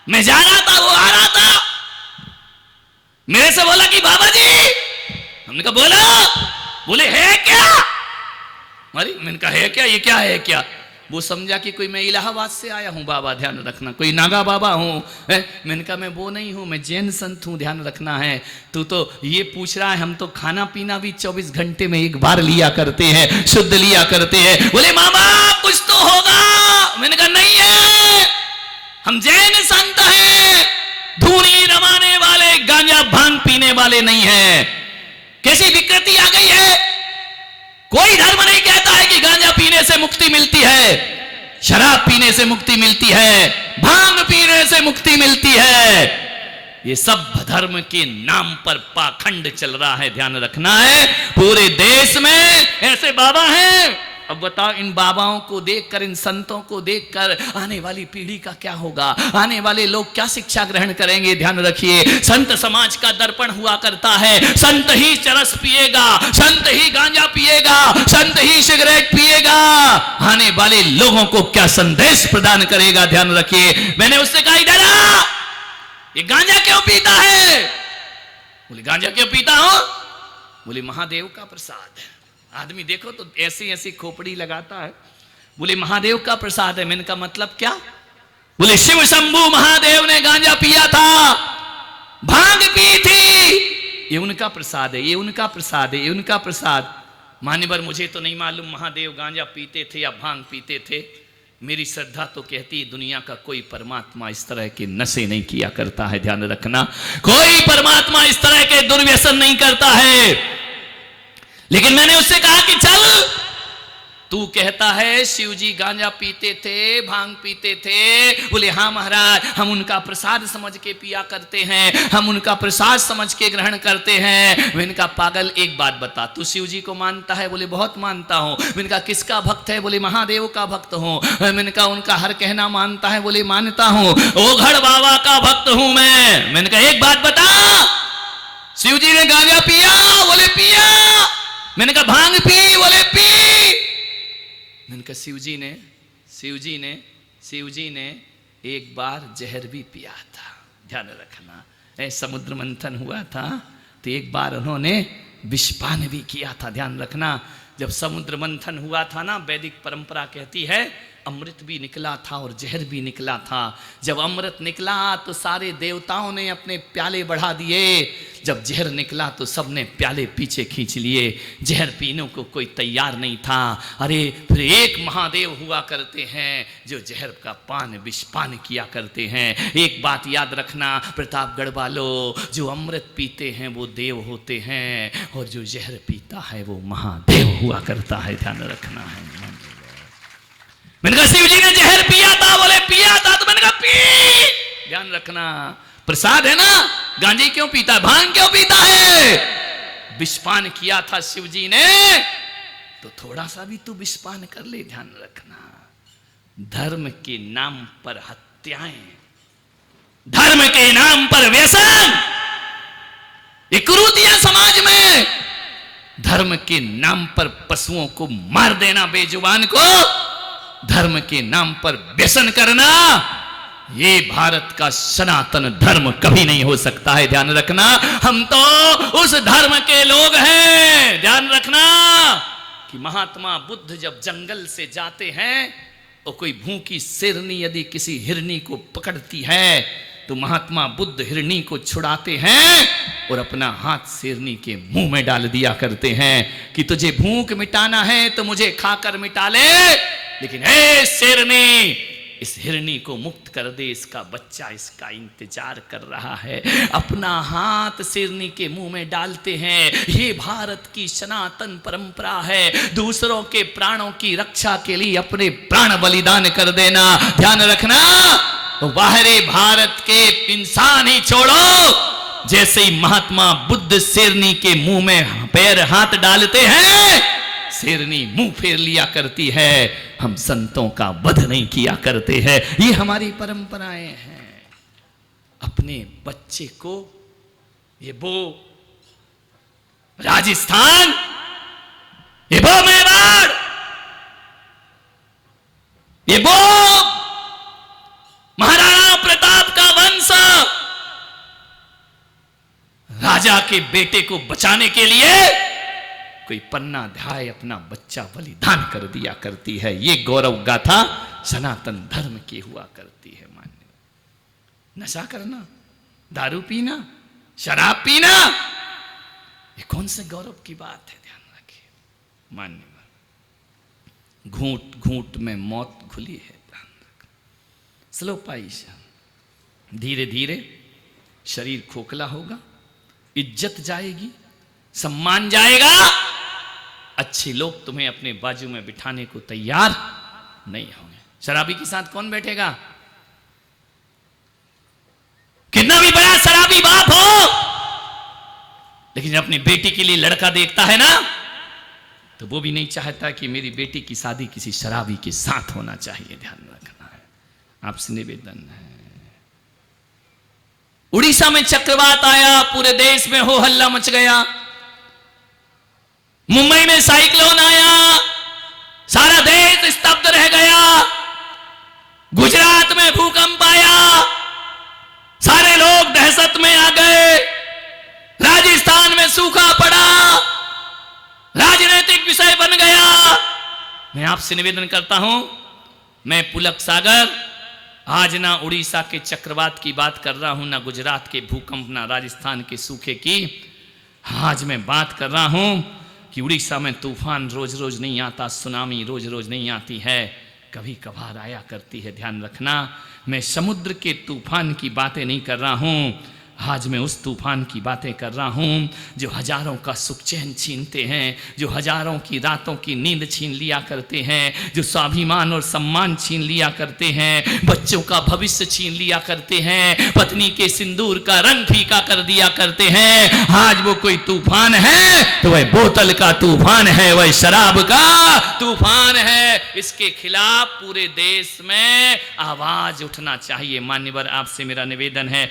मैं जा रहा था, वो आ रहा था, मेरे से बोला कि बाबा जी, हमने कहा बोला, बोले है क्या, अरे मैंने कहा है क्या, ये क्या है क्या, वो समझा कि कोई मैं इलाहाबाद से आया हूं बाबा, ध्यान रखना, कोई नागा बाबा हूं। मैंने कहा मैं वो नहीं हूं, मैं जैन संत हूं, ध्यान रखना है। तू तो ये पूछ रहा है, हम तो खाना पीना भी 24 घंटे में एक बार लिया करते हैं, शुद्ध लिया करते हैं। बोले मामा कुछ तो होगा, मैंने कहा नहीं है, हम जैन संत हैं, धूनी रमाने वाले, गांजा भांग पीने वाले नहीं है। कैसी विकृति आ गई है, कोई धर्म नहीं कहता है कि गांजा पीने से मुक्ति मिलती है, शराब पीने से मुक्ति मिलती है, भांग पीने से मुक्ति मिलती है। ये सब धर्म के नाम पर पाखंड चल रहा है, ध्यान रखना है। पूरे देश में ऐसे बाबा हैं। अब बताओ, इन बाबाओं को देखकर, इन संतों को देखकर आने वाली पीढ़ी का क्या होगा, आने वाले लोग क्या शिक्षा ग्रहण करेंगे। ध्यान रखिए, संत समाज का दर्पण हुआ करता है। संत ही चरस पिएगा, संत ही गांजा पिएगा, संत ही सिगरेट पिएगा, आने वाले लोगों को क्या संदेश प्रदान करेगा। ध्यान रखिए। मैंने उससे कहा इधर आ, ये गांजा क्यों पीता है? बोले गांजा क्यों पीता हूं? बोले महादेव का प्रसाद है। आदमी देखो तो ऐसी ऐसी खोपड़ी लगाता है, बोले महादेव का प्रसाद है। मैंने कहा मतलब क्या? बोले शिव शंभू महादेव ने गांजा पिया था, भांग पी थी, ये उनका प्रसाद है, ये उनका प्रसाद है, ये उनका प्रसाद। मान्यवर मुझे तो नहीं मालूम महादेव गांजा पीते थे या भांग पीते थे। मेरी श्रद्धा तो कहती है दुनिया का कोई परमात्मा इस तरह के नशे नहीं किया करता है। ध्यान रखना, कोई परमात्मा इस तरह के दुर्व्यसन नहीं करता है। लेकिन मैंने उससे कहा कि चल, तू कहता है शिव जी गांजा पीते थे, भांग पीते थे। बोले हाँ महाराज, हम उनका प्रसाद समझ के पिया करते हैं, हम उनका प्रसाद समझ के ग्रहण करते हैं। मैंने कहा पागल, एक बात बता, तू शिव जी को मानता है? बोले बहुत मानता हूं। मैंने कहा किसका भक्त है? बोले महादेव का भक्त हूं। मैंने कहा उनका हर कहना मानता है? बोले मानता हूं। ओघड़ बाबा का भक्त हूं मैं। मैंने कहा एक बात बता, शिव जी ने गांजा पिया? बोले पिया। मैंने कहा भांग पी? बोले पी। मैंने कहा शिव जी ने एक बार जहर भी पिया था। ध्यान रखना, समुद्र मंथन हुआ था तो एक बार उन्होंने विषपान भी किया था। ध्यान रखना, जब समुद्र मंथन हुआ था ना, वैदिक परंपरा कहती है अमृत भी निकला था और जहर भी निकला था। जब अमृत निकला तो सारे देवताओं ने अपने प्याले बढ़ा दिए, जब जहर निकला तो सबने प्याले पीछे खींच लिए। जहर पीने को कोई तैयार नहीं था। अरे फिर एक महादेव हुआ करते हैं जो जहर का पान विषपान किया करते हैं। एक बात याद रखना प्रतापगढ़ वालों, जो अमृत पीते हैं वो देव होते हैं और जो जहर पीता है वो महादेव हुआ करता है। ध्यान रखना है। मैंने कहा शिव जी ने जहर पिया था? बोले पिया था। तो मैंने कहा पी। ध्यान रखना, प्रसाद है ना, गांजे क्यों पीता है, भांग क्यों पीता है? विषपान किया था शिव जी ने, तो थोड़ा सा भी तू विषपान कर ले। ध्यान रखना, धर्म के नाम पर हत्याएं, धर्म के नाम पर व्यसन, ये कुरीतियां समाज में, धर्म के नाम पर पशुओं को मार देना, बेजुबान को, धर्म के नाम पर व्यसन करना, ये भारत का सनातन धर्म कभी नहीं हो सकता है। ध्यान रखना, हम तो उस धर्म के लोग हैं। ध्यान रखना कि महात्मा बुद्ध जब जंगल से जाते हैं और कोई भूखी शेरनी यदि किसी हिरनी को पकड़ती है तो महात्मा बुद्ध हिरनी को छुड़ाते हैं और अपना हाथ शेरनी के मुंह में डाल दिया करते हैं कि तुझे भूख मिटाना है तो मुझे खाकर मिटा ले, लेकिन हे शेरनी, इस हिरनी को मुक्त कर दे, इसका बच्चा इसका इंतजार कर रहा है। अपना हाथ शेरनी के मुंह में डालते हैं। ये भारत की सनातन परंपरा है, दूसरों के प्राणों की रक्षा के लिए अपने प्राण बलिदान कर देना। ध्यान रखना, वो बाहरी भारत के इंसान ही छोड़ो, जैसे ही महात्मा बुद्ध शेरनी के मुंह में पैर हाथ डालते हैं, शेरनी मुंह फेर लिया करती है। हम संतों का वध नहीं किया करते हैं। ये हमारी परंपराएं हैं। अपने बच्चे को, ये वो राजस्थान, ये वो मेवाड़, ये वो महाराणा प्रताप का वंश, राजा के बेटे को बचाने के लिए कोई पन्ना अध्याय अपना बच्चा बलिदान कर दिया करती है। ये गौरव गाथा सनातन धर्म की हुआ करती है। मान्य नशा करना, दारू पीना, शराब पीना, ये कौन से गौरव की बात है? ध्यान रखिए मान्य, घूंट घूंट में मौत घुली है। स्लो पाइश, धीरे धीरे शरीर खोखला होगा, इज्जत जाएगी, सम्मान जाएगा, अच्छे लोग तुम्हें अपने बाजू में बिठाने को तैयार नहीं होंगे। शराबी के साथ कौन बैठेगा? कितना भी बड़ा शराबी बाप हो, लेकिन अपनी बेटी के लिए लड़का देखता है ना, तो वो भी नहीं चाहता कि मेरी बेटी की शादी किसी शराबी के साथ होना चाहिए। ध्यान रखना है, आपसे निवेदन है। उड़ीसा में चक्रवात आया, पूरे देश में हो हल्ला मच गया। मुंबई में साइक्लोन आया, सारा देश स्तब्ध रह गया। गुजरात में भूकंप आया, सारे लोग दहशत में आ गए। राजस्थान में सूखा पड़ा, राजनीतिक विषय बन गया। मैं आपसे निवेदन करता हूं, मैं पुलक सागर आज ना उड़ीसा के चक्रवात की बात कर रहा हूं, ना गुजरात के भूकंप, ना राजस्थान के सूखे की। आज मैं बात कर रहा हूं कि उड़ीसा में तूफान रोज रोज नहीं आता, सुनामी रोज रोज नहीं आती है, कभी कभार आया करती है। ध्यान रखना, मैं समुद्र के तूफान की बातें नहीं कर रहा हूं। आज मैं उस तूफान की बातें कर रहा हूं जो हजारों का सुख चैन छीनते हैं, जो हजारों की रातों की नींद छीन लिया करते हैं, जो स्वाभिमान और सम्मान छीन लिया करते हैं, बच्चों का भविष्य छीन लिया करते हैं, पत्नी के सिंदूर का रंग फीका कर दिया करते हैं। आज वो कोई तूफान है तो वह बोतल का तूफान है, वह शराब का तूफान है। इसके खिलाफ पूरे देश में आवाज उठना चाहिए। मान्यवर, आपसे मेरा निवेदन है,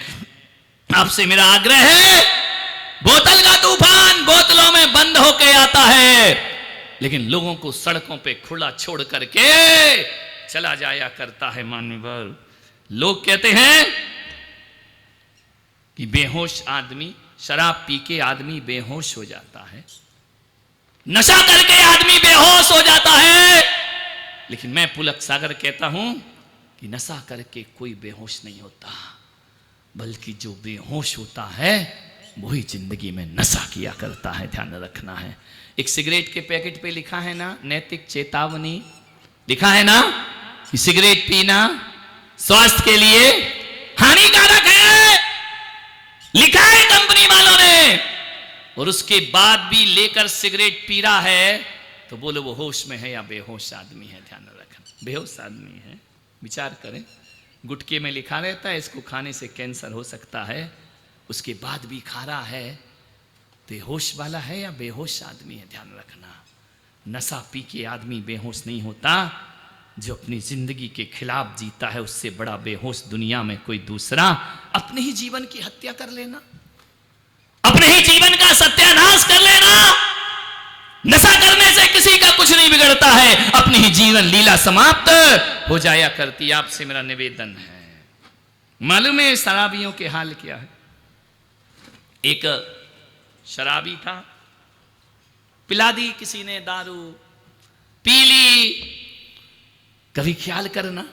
आपसे मेरा आग्रह है, बोतल का तूफान बोतलों में बंद होके आता है, लेकिन लोगों को सड़कों पे खुला छोड़ करके चला जाया करता है। मान्यवर, लोग कहते हैं कि बेहोश आदमी, शराब पी के आदमी बेहोश हो जाता है, नशा करके आदमी बेहोश हो जाता है, लेकिन मैं पुलक सागर कहता हूं कि नशा करके कोई बेहोश नहीं होता, बल्कि जो बेहोश होता है वही जिंदगी में नशा किया करता है। ध्यान रखना है। एक सिगरेट के पैकेट पे लिखा है ना, नैतिक चेतावनी, लिखा है ना कि सिगरेट पीना स्वास्थ्य के लिए हानिकारक है, लिखा है कंपनी वालों ने, और उसके बाद भी लेकर सिगरेट पी रहा है, तो बोलो वो होश में है या बेहोश आदमी है। ध्यान रखना, बेहोश आदमी है। विचार करें, गुटके में लिखा रहता है इसको खाने से कैंसर हो सकता है, उसके बाद भी खा रहा है, तो होश वाला है या बेहोश आदमी है? ध्यान रखना, नशा पी के आदमी बेहोश नहीं होता, जो अपनी जिंदगी के खिलाफ जीता है उससे बड़ा बेहोश दुनिया में कोई दूसरा। अपने ही जीवन की हत्या कर लेना, अपने ही जीवन का सत्यानाश कर लेना, नशा करने से किसी का कुछ नहीं बिगड़ता है, अपनी ही जीवन लीला समाप्त हो जाया करती। आपसे मेरा निवेदन है, मालूम है शराबियों के हाल क्या है? एक शराबी था, पिला दी किसी ने दारू, पी ली। कभी ख्याल करना,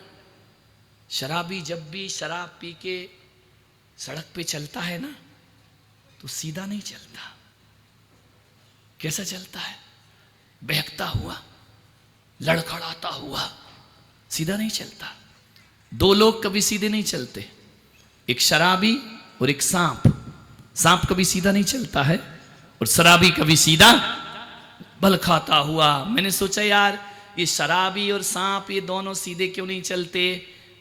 शराबी जब भी शराब पी के सड़क पे चलता है ना, तो सीधा नहीं चलता। कैसा चलता है? बहकता हुआ, लड़खड़ाता हुआ, सीधा नहीं चलता। दो लोग कभी सीधे नहीं चलते, एक शराबी और एक सांप। सांप कभी सीधा नहीं चलता है और शराबी कभी सीधा बल खाता हुआ। मैंने सोचा यार, ये शराबी और सांप ये दोनों सीधे क्यों नहीं चलते?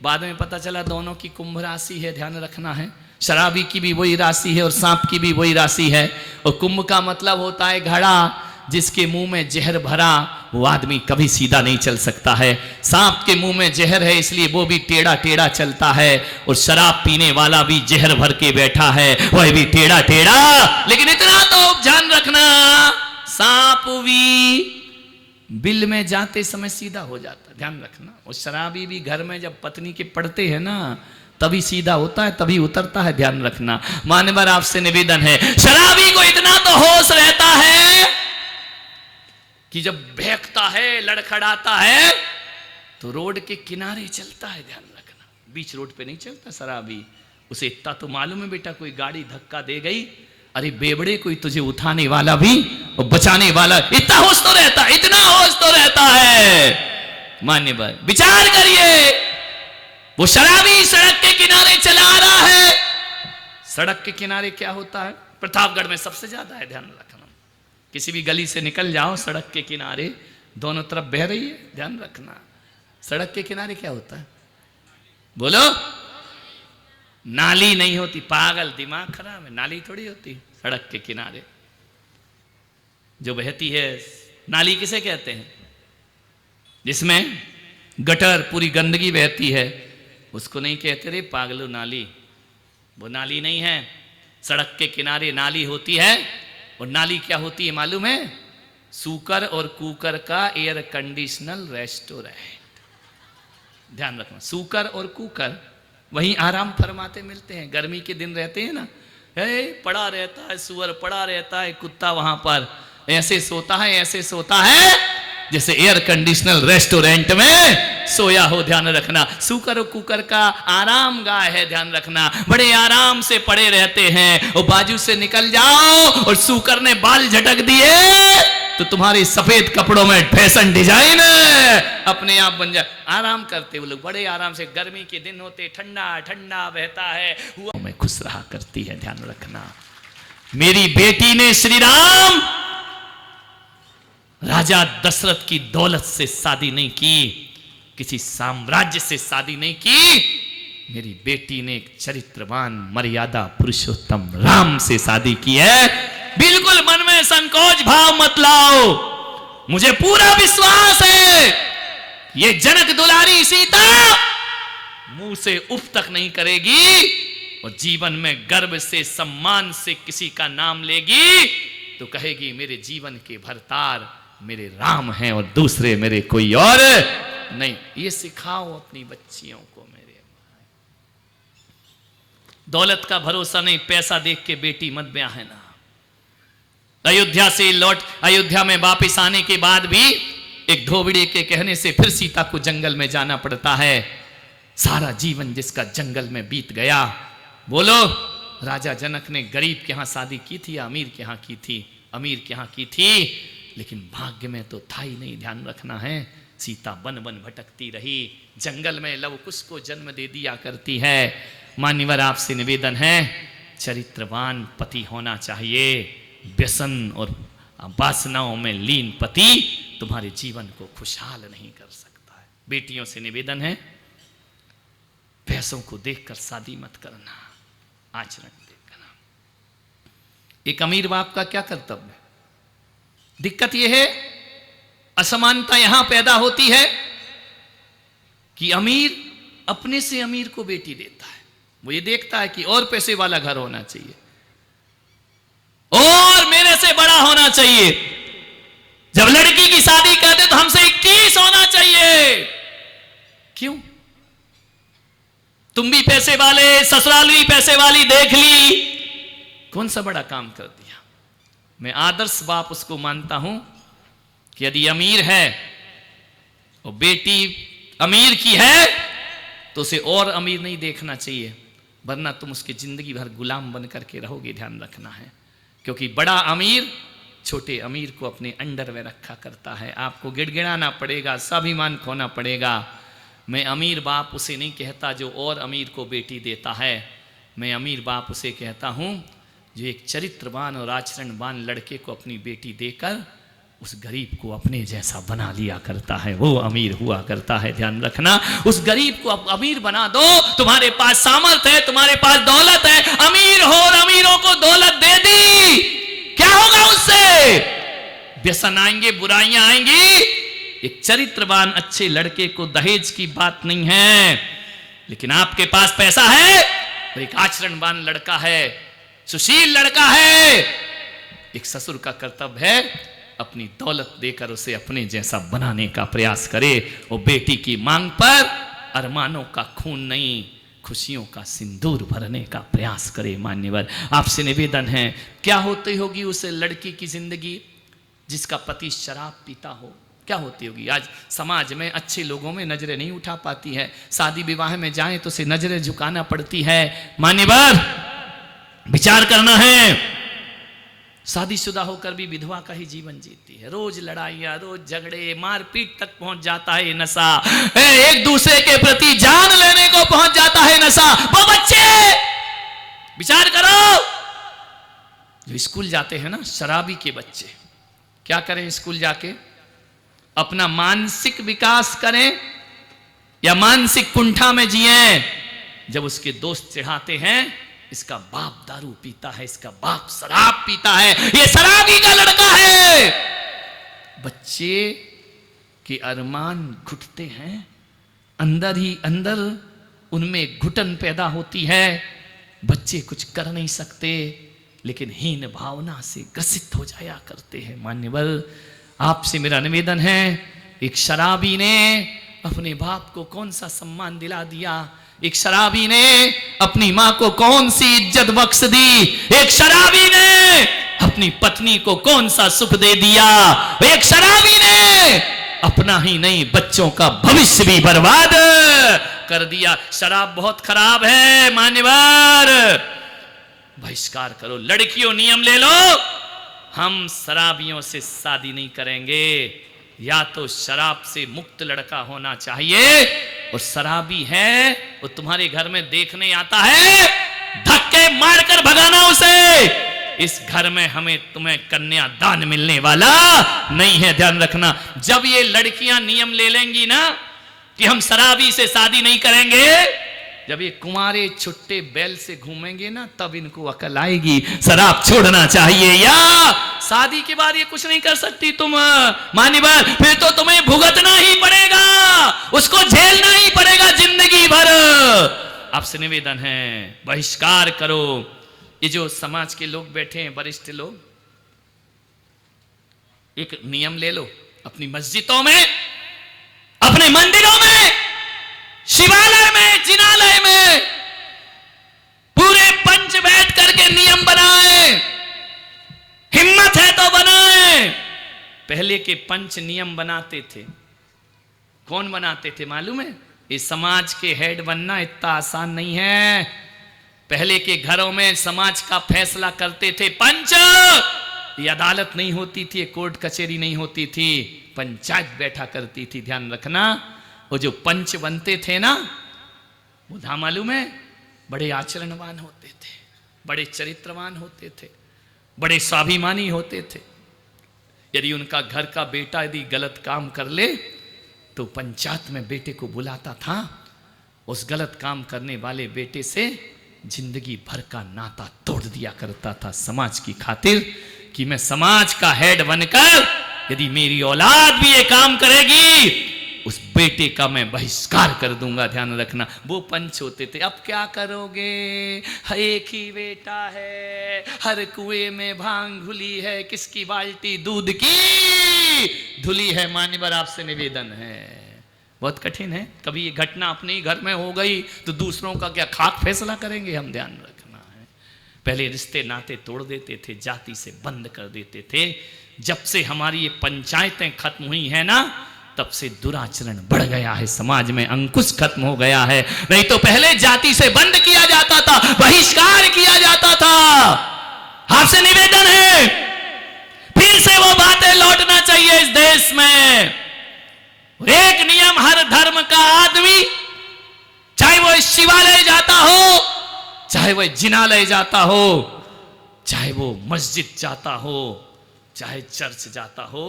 बाद में पता चला दोनों की कुंभ राशि है, ध्यान रखना है। शराबी की भी वही राशि है और सांप की भी वही राशि है। और कुंभ का मतलब होता है घड़ा, जिसके मुंह में जहर भरा वो आदमी कभी सीधा नहीं चल सकता है। सांप के मुंह में जहर है इसलिए वो भी टेढ़ा टेढ़ा चलता है, और शराब पीने वाला भी जहर भर के बैठा है, वह भी टेढ़ा टेढ़ा। लेकिन इतना तो ध्यान रखना, सांप भी बिल में जाते समय सीधा हो जाता, ध्यान रखना। और शराबी भी घर में जब पत्नी के पड़ते हैं ना तभी सीधा होता है, तभी उतरता है, ध्यान रखना। मान्यवर आपसे निवेदन है, शराबी को इतना तो होश रहता है कि जब बहकता है, लड़खड़ाता है तो रोड के किनारे चलता है, ध्यान रखना। बीच रोड पे नहीं चलता शराबी। उसे इतना तो मालूम है बेटा कोई गाड़ी धक्का दे गई, अरे बेबड़े कोई तुझे उठाने वाला भी और बचाने वाला, इतना होश तो रहता, इतना होश तो रहता है। मान्यवर विचार करिए, वो शराबी सड़क के किनारे चला आ रहा है। सड़क के किनारे क्या होता है? प्रतापगढ़ में सबसे ज्यादा है, ध्यान रखना। किसी भी गली से निकल जाओ, सड़क के किनारे दोनों तरफ बह रही है, ध्यान रखना। सड़क के किनारे क्या होता है? बोलो। नाली नहीं होती, पागल, दिमाग खराब है। नाली थोड़ी होती सड़क के किनारे जो बहती है। नाली किसे कहते हैं? जिसमें गटर पूरी गंदगी बहती है उसको नहीं कहते रे पागलो नाली, वो नाली नहीं है। सड़क के किनारे नाली होती है। और नाली क्या होती है मालूम है? सूकर और कुकर का एयर कंडीशनल रेस्टोरेंट। ध्यान रखना, सूकर और कुकर वहीं आराम फरमाते मिलते हैं। गर्मी के दिन रहते हैं ना, पड़ा रहता है सुअर, पड़ा रहता है कुत्ता, वहां पर ऐसे सोता है, ऐसे सोता है जैसे एयर कंडीशनल रेस्टोरेंट में सोया हो, ध्यान रखना। सूकर और कुकर का आराम गाह है, ध्यान रखना। बड़े आराम से पड़े रहते हैं। और बाजू से निकल जाओ और सूकर ने बाल झटक दिए तो तुम्हारे सफेद कपड़ों में फैशन डिजाइन अपने आप बन जाए। आराम करते वो लोग बड़े आराम से। गर्मी के दिन होते, ठंडा ठंडा बहता है, हुआ में खुश रहा करती है, ध्यान रखना। मेरी बेटी ने श्री राम राजा दशरथ की दौलत से शादी नहीं की, किसी साम्राज्य से शादी नहीं की। मेरी बेटी ने एक चरित्रवान मर्यादा पुरुषोत्तम राम से शादी की है। बिल्कुल मन में संकोच भाव मत लाओ, मुझे पूरा विश्वास है ये जनक दुलारी सीता मुंह से उफ तक नहीं करेगी और जीवन में गर्व से सम्मान से किसी का नाम लेगी तो कहेगी मेरे जीवन के भरतार मेरे राम हैं और दूसरे मेरे कोई और नहीं। ये सिखाओ अपनी बच्चियों को। मेरे दौलत का भरोसा नहीं, पैसा देख के बेटी मत ब्याह है ना। अयोध्या में वापस आने के बाद भी एक धोबड़े के कहने से फिर सीता को जंगल में जाना पड़ता है। सारा जीवन जिसका जंगल में बीत गया। बोलो, राजा जनक ने गरीब के यहां शादी की थी या अमीर के यहां की थी? अमीर के यहां की थी, लेकिन भाग्य में तो था ही नहीं, ध्यान रखना है। सीता बन बन भटकती रही, जंगल में लव कुश को जन्म दे दिया करती है। मान्यवर आपसे निवेदन है, चरित्रवान पति होना चाहिए। व्यसन और वासनाओं में लीन पति तुम्हारे जीवन को खुशहाल नहीं कर सकता है। बेटियों से निवेदन है, पैसों को देखकर शादी मत करना, आचरण देखना। एक अमीर बाप का क्या कर्तव्य है? दिक्कत यह है, असमानता यहां पैदा होती है कि अमीर अपने से अमीर को बेटी देता है। वो ये देखता है कि और पैसे वाला घर होना चाहिए और मेरे से बड़ा होना चाहिए। जब लड़की की शादी करते तो हमसे 21 होना चाहिए। क्यों? तुम भी पैसे वाले, ससुराल भी पैसे वाली देख ली, कौन सा बड़ा काम कर दिया। मैं आदर्श बाप उसको मानता हूं कि यदि अमीर है और बेटी अमीर की है तो उसे और अमीर नहीं देखना चाहिए, वरना तुम उसकी जिंदगी भर गुलाम बन करके रहोगे, ध्यान रखना है। क्योंकि बड़ा अमीर छोटे अमीर को अपने अंडर में रखा करता है। आपको गिड़गिड़ाना पड़ेगा, स्वाभिमान खोना पड़ेगा। मैं अमीर बाप उसे नहीं कहता जो और अमीर को बेटी देता है। मैं अमीर बाप उसे कहता हूं जो एक चरित्रवान और आचरणवान लड़के को अपनी बेटी देकर उस गरीब को अपने जैसा बना लिया करता है, वो अमीर हुआ करता है। ध्यान रखना, उस गरीब को अमीर बना दो। तुम्हारे पास सामर्थ्य है, तुम्हारे पास दौलत है, अमीर हो और अमीरों को दौलत दे दी, क्या होगा उससे? व्यसन आएंगे, बुराइयां आएंगी। एक चरित्रवान अच्छे लड़के को दहेज की बात नहीं है, लेकिन आपके पास पैसा है और एक आचरणवान लड़का है, सुशील लड़का है, एक ससुर का कर्तव्य है अपनी दौलत देकर उसे अपने जैसा बनाने का प्रयास करे। और बेटी की मांग पर अरमानों का खून नहीं, खुशियों का सिंदूर भरने का प्रयास करे। मान्यवर, आपसे निवेदन है, क्या होती होगी उस लड़की की जिंदगी जिसका पति शराब पीता हो? क्या होती होगी? आज समाज में अच्छे लोगों में नजरें नहीं उठा पाती है, शादी विवाह में जाए तो उसे नजरें झुकाना पड़ती है। मान्यवर, विचार करना है। शादीशुदा होकर भी विधवा का ही जीवन जीती है, रोज लड़ाइयां, रोज झगड़े, मारपीट तक पहुंच जाता है नशा, एक दूसरे के प्रति जान लेने को पहुंच जाता है नशा। वो बच्चे, विचार करो, जो स्कूल जाते हैं ना, शराबी के बच्चे, क्या करें स्कूल जाके? अपना मानसिक विकास करें या मानसिक कुंठा में जिए? जब उसके दोस्त चिढ़ाते हैं, इसका बाप दारू पीता है, इसका बाप शराब पीता है, ये शराबी का लड़का है, बच्चे के अरमान घुटते हैं, अंदर ही अंदर उनमें घुटन पैदा होती है। बच्चे कुछ कर नहीं सकते, लेकिन हीन भावना से ग्रसित हो जाया करते हैं। मान्यवर, आपसे मेरा निवेदन है, एक शराबी ने अपने बाप को कौन सा सम्मान दिला दिया, एक शराबी ने अपनी मां को कौन सी इज्जत बख्श दी, एक शराबी ने अपनी पत्नी को कौन सा सुख दे दिया, एक शराबी ने अपना ही नहीं बच्चों का भविष्य भी बर्बाद कर दिया। शराब बहुत खराब है। मान्यवर, बहिष्कार करो। लड़कियों, नियम ले लो, हम शराबियों से शादी नहीं करेंगे। या तो शराब से मुक्त लड़का होना चाहिए, और शराबी है वो तुम्हारे घर में देखने आता है, धक्के मारकर भगाना उसे। इस घर में हमें तुम्हें कन्यादान मिलने वाला नहीं है। ध्यान रखना, जब ये लड़कियां नियम ले लेंगी ना कि हम शराबी से शादी नहीं करेंगे, जब ये कुंवारे छुट्टे बैल से घूमेंगे ना, तब इनको अकल आएगी शराब छोड़ना चाहिए। या शादी के बाद ये कुछ नहीं कर सकती तुम, मान्यवर, फिर तो तुम्हें भुगतना ही पड़ेगा, उसको झेलना ही पड़ेगा जिंदगी भर। आपसे निवेदन है, बहिष्कार करो। ये जो समाज के लोग बैठे हैं, वरिष्ठ लोग, एक नियम ले लो, अपनी मस्जिदों में, अपने मंदिरों में, शिवालय में, जिनालय में पूरे पंच बैठ करके नियम बनाए। हिम्मत है तो बनाए। पहले के पंच नियम बनाते थे। कौन बनाते थे मालूम है? इस समाज के हेड बनना इतना आसान नहीं है। पहले के घरों में समाज का फैसला करते थे पंच। ये अदालत नहीं होती थी, कोर्ट कचहरी नहीं होती थी, पंचायत बैठा करती थी। ध्यान रखना, वो जो पंच बनते थे ना, वो था मालूम है, बड़े आचरणवान होते थे, बड़े चरित्रवान होते थे, बड़े स्वाभिमानी होते थे। यदि उनका घर का बेटा यदि गलत काम कर ले तो पंचायत में बेटे को बुलाता था, उस गलत काम करने वाले बेटे से जिंदगी भर का नाता तोड़ दिया करता था समाज की खातिर, कि मैं समाज का हेड बनकर यदि मेरी औलाद भी ये काम करेगी, उस बेटे का मैं बहिष्कार कर दूंगा। ध्यान रखना, वो पंच होते थे। अब क्या करोगे, एक ही बेटा है, हर कुएं में भांग घुली है, किसकी बाल्टी दूध की धुली है। मान्यवर, आपसे निवेदन है, बहुत कठिन है। कभी ये घटना अपने ही घर में हो गई तो दूसरों का क्या खाक फैसला करेंगे हम? ध्यान रखना है। पहले रिश्ते नाते तोड़ देते थे, जाति से बंद कर देते थे। जब से हमारी ये पंचायतें खत्म हुई है ना, तब से दुराचरण बढ़ गया है, समाज में अंकुश खत्म हो गया है। नहीं तो पहले जाति से बंद किया जाता था, बहिष्कार किया जाता था। आपसे निवेदन है, फिर से वो बातें लौटना चाहिए इस देश में। एक नियम, हर धर्म का आदमी, चाहे वो शिवालय जाता हो, चाहे वो जिनालय जाता हो, चाहे वो मस्जिद जाता हो, चाहे चर्च जाता हो,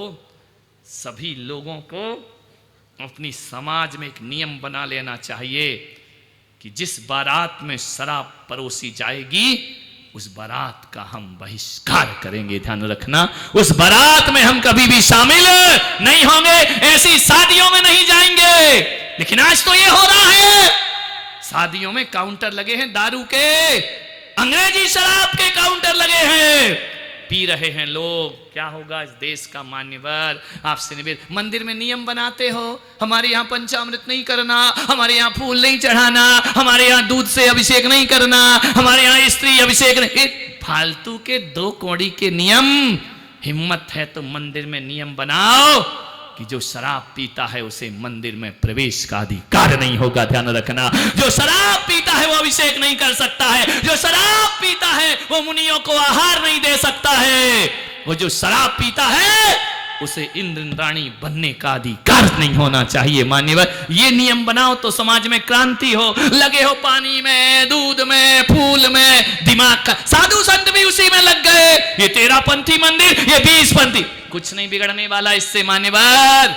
सभी लोगों को अपनी समाज में एक नियम बना लेना चाहिए कि जिस बारात में शराब परोसी जाएगी उस बारात का हम बहिष्कार करेंगे। ध्यान रखना, उस बारात में हम कभी भी शामिल नहीं होंगे, ऐसी शादियों में नहीं जाएंगे। लेकिन आज तो ये हो रहा है, शादियों में काउंटर लगे हैं दारू के, अंग्रेजी शराब के काउंटर लगे हैं, पी रहे हैं लोग। क्या होगा इस देश का? मान्यवर, आपसे निवेदन, मंदिर में नियम बनाते हो, हमारे यहाँ पंचामृत नहीं करना, हमारे यहाँ फूल नहीं चढ़ाना, हमारे यहाँ दूध से अभिषेक नहीं करना, हमारे यहाँ स्त्री अभिषेक नहीं, फालतू के 2 कौड़ी के नियम। हिम्मत है तो मंदिर में नियम बनाओ कि जो शराब पीता है उसे मंदिर में प्रवेश का अधिकार नहीं होगा। ध्यान रखना, जो शराब पीता है वो अभिषेक नहीं कर सकता है, जो शराब पीता है वो मुनियों को आहार नहीं दे सकता है, वो जो शराब पीता है उसे इंद्र इंद्राणी बनने का अधिकार नहीं होना चाहिए। मान्यवर, ये नियम बनाओ तो समाज में क्रांति हो। लगे हो पानी में, दूध में, फूल में, दिमाग का, साधु संत भी उसी में लग गए। ये 13 पंथी मंदिर, ये 20 पंथी, कुछ नहीं बिगड़ने वाला इससे। मान्यवर,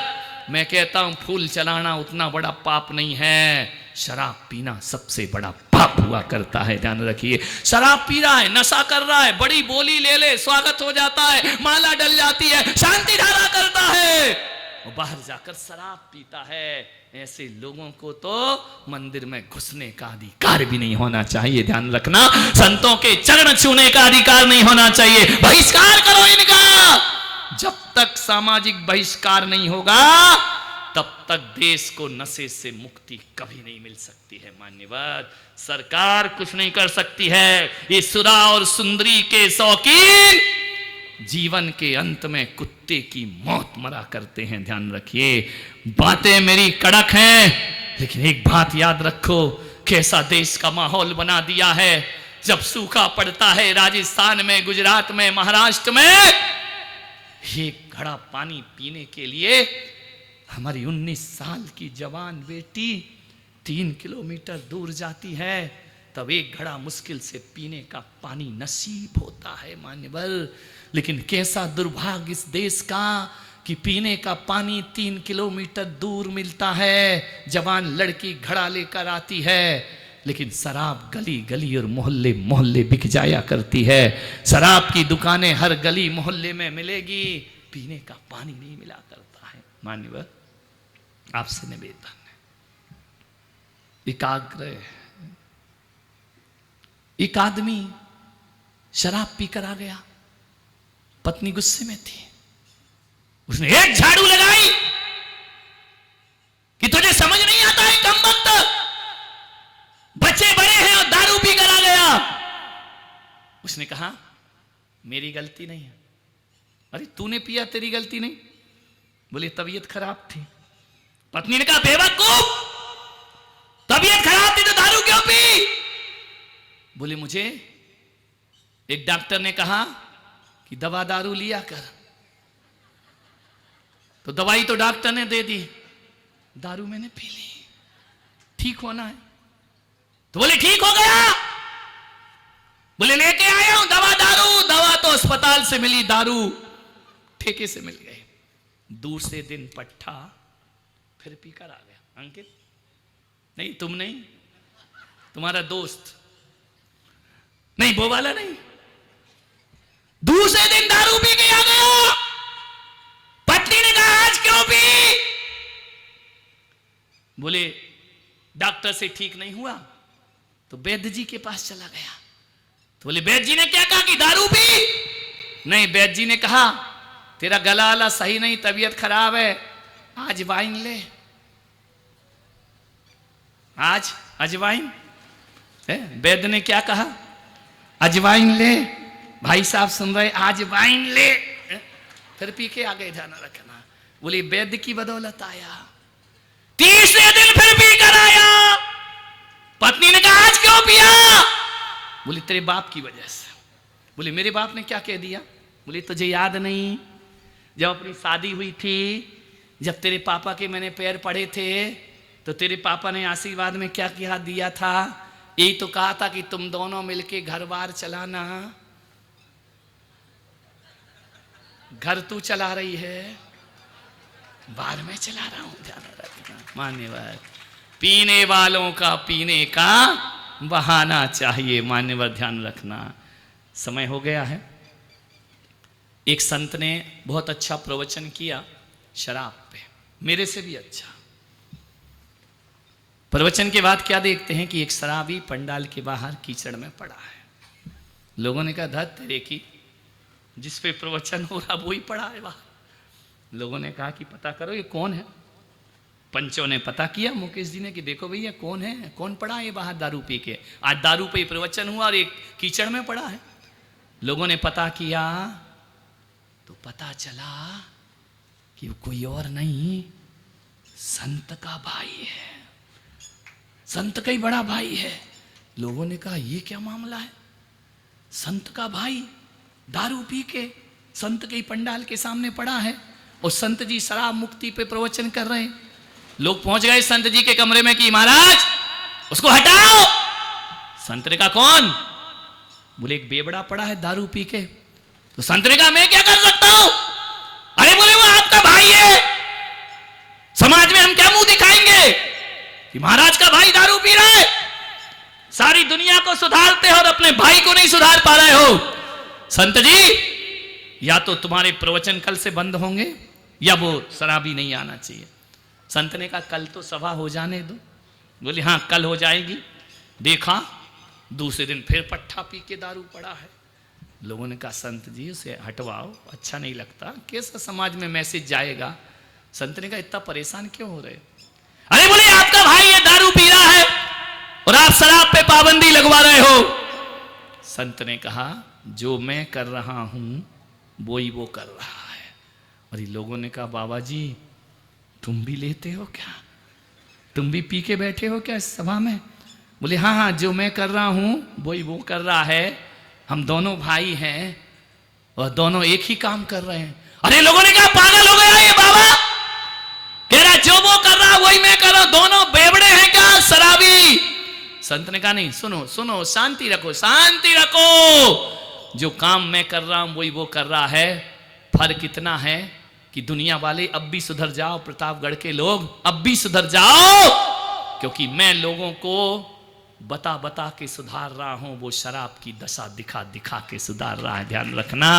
मैं कहता हूं फूल चलाना उतना बड़ा पाप नहीं है, शराब पीना सबसे बड़ा पाप हुआ करता है। ध्यान रखिए, शराब पी रहा है, नशा कर रहा है, बड़ी बोली ले ले, स्वागत हो जाता है, माला डल जाती है, शांति धारा करता है, वो बाहर जाकर शराब पीता है। ऐसे लोगों को तो मंदिर में घुसने का अधिकार भी नहीं होना चाहिए। ध्यान रखना, संतों के चरण छूने का अधिकार नहीं होना चाहिए। बहिष्कार करो इनका। जब तक सामाजिक बहिष्कार नहीं होगा तब तक देश को नशे से मुक्ति कभी नहीं मिल सकती है। मान्यवर, सरकार कुछ नहीं कर सकती है। ये सुरा और सुंदरी के शौकीन जीवन के अंत में कुत्ते की मौत मरा करते हैं। ध्यान रखिए, बातें मेरी कड़क हैं, लेकिन एक बात याद रखो, कैसा देश का माहौल बना दिया है। जब सूखा पड़ता है राजस्थान में, गुजरात में, महाराष्ट्र में, एक घड़ा पानी पीने के लिए हमारी 19 साल की जवान बेटी 3 किलोमीटर दूर जाती है, तब एक घड़ा मुश्किल से पीने का पानी नसीब होता है। मान्यवर, लेकिन कैसा दुर्भाग्य इस देश का कि पीने का पानी 3 किलोमीटर दूर मिलता है। जवान लड़की घड़ा लेकर आती है, लेकिन शराब गली गली और मोहल्ले मोहल्ले बिक जाया करती है। शराब की दुकानें हर गली मोहल्ले में मिलेगी, पीने का पानी नहीं मिला करता है। मान्यवर, आपसे निवेदन है, एकाग्र। एक आदमी शराब पीकर आ गया, पत्नी गुस्से में थी, उसने एक झाड़ू लगाई कि तुझे समझ नहीं आता है कमबख्त, बच्चे बड़े हैं और दारू पी कर आ गया। उसने कहा मेरी गलती नहीं है। अरे तूने पिया, तेरी गलती नहीं। बोले तबीयत खराब थी। पत्नी ने कहा बेवकूफ, तबीयत खराब थी तो दारू क्यों पी? बोले मुझे एक डॉक्टर ने कहा कि दवा दारू लिया कर, तो दवाई तो डॉक्टर ने दे दी, दारू मैंने पी ली, ठीक होना है। तो बोले ठीक हो गया। बोले लेके आया हूं दवा दारू, दवा तो अस्पताल से मिली, दारू ठेके से मिल गए। दूसरे दिन पट्टा फिर पीकर आ गया। अंकित नहीं, तुम नहीं, तुम्हारा दोस्त नहीं, वो वाला नहीं। दूसरे दिन दारू पी के आ गया। पत्नी ने कहा आज क्यों पी? बोले डॉक्टर से ठीक नहीं हुआ तो वैद्य जी के पास चला गया। तो बोले वैद्य जी ने क्या कहा कि दारू पी? नहीं, वैद्य जी ने कहा तेरा गला वाला सही नहीं, तबीयत खराब है, आज वाइन ले। आज अजवाइन, वैद्य ने क्या कहा? अजवाइन ले। भाई साहब सुन रहे, आज वाइन ले। फिर पी के आ गए। ध्यान रखना, बोले वैद्य की बदौलत आया। तीसरे दिन फिर पी कर आया। पत्नी ने कहा आज क्यों पिया? बोले तेरे बाप की वजह से। बोले मेरे बाप ने क्या कह दिया? बोले तुझे याद नहीं, जब अपनी शादी हुई थी, जब तेरे पापा के मैंने पैर पड़े थे, तो तेरे पापा ने आशीर्वाद में क्या क्या दिया था? यही तो कहा था कि तुम दोनों मिलके घर बार चलाना। घर तू चला रही है, बार में चला रहा हूं, ध्यान रखना। मान्यवर, पीने वालों का पीने का बहाना चाहिए। मान्यवर ध्यान रखना। समय हो गया है। एक संत ने बहुत अच्छा प्रवचन किया शराब पे, मेरे से भी अच्छा। प्रवचन के बाद क्या देखते हैं कि एक शराबी पंडाल के बाहर कीचड़ में पड़ा है। लोगों ने कहा धत तेरे की, जिस पे प्रवचन हो रहा वो ही पड़ा है बाहर। लोगों ने कहा कि पता करो ये कौन है। पंचों ने पता किया मुकेश जी ने कि देखो भैया कौन है, कौन पड़ा है बाहर दारू पी के। आज दारू पे प्रवचन हुआ और एक कीचड़ में पड़ा है। लोगों ने पता किया तो पता चला कि वो कोई और नहीं, संत का भाई है, संत का ही बड़ा भाई है। लोगों ने कहा ये क्या मामला है, संत का भाई दारू पी के संत के पंडाल के सामने पड़ा है और संत जी शराब मुक्ति पे प्रवचन कर रहे हैं। लोग पहुंच गए संत जी के कमरे में कि महाराज उसको हटाओ। संत ने कहा कौन? बोले एक बेबड़ा पड़ा है दारू पी के। तो संत ने कहा मैं क्या कर सकता हूं? अरे बोले वो आपका भाई है, समाज में हम क्या मुंह दिखाएंगे कि महाराज का भाई दारू पी रहा है। सारी दुनिया को सुधारते हो और अपने भाई को नहीं सुधार पा रहे हो। संत जी या तो तुम्हारे प्रवचन कल से बंद होंगे या वो शराबी नहीं आना चाहिए। संत ने कहा कल तो सभा हो जाने दो। बोले हाँ कल हो जाएगी। देखा दूसरे दिन फिर पट्ठा पी के दारू पड़ा है। लोगों ने कहा संत जी उसे हटवाओ, अच्छा नहीं लगता, कैसा समाज में मैसेज जाएगा। संत ने कहा इतना परेशान क्यों हो रहे? अरे बोले आपका भाई ये दारू पी रहा है और आप शराब पे पाबंदी लगवा रहे हो। संत ने कहा जो मैं कर रहा हूं वो ही वो कर रहा है। और ये लोगों ने कहा बाबा जी तुम भी लेते हो क्या, तुम भी पी के बैठे हो क्या इस सभा में? बोले हाँ हाँ जो मैं कर रहा हूं वही वो कर रहा है, हम दोनों भाई हैं और दोनों एक ही काम कर रहे हैं। अरे लोगों ने कहा पागल हो गया ये बाबा, कह रहा जो वो कर रहा वही मैं कर रहा हूं, दोनों बेवड़े हैं क्या शराबी? संत ने कहा नहीं सुनो सुनो शांति रखो शांति रखो, जो काम मैं कर रहा हूं वही वो कर रहा है। फर्क इतना है कि दुनिया वाले अब भी सुधर जाओ, प्रतापगढ़ के लोग अब भी सुधर जाओ, क्योंकि मैं लोगों को बता बता के सुधार रहा हूं, वो शराब की दशा दिखा दिखा के सुधार रहा है। ध्यान रखना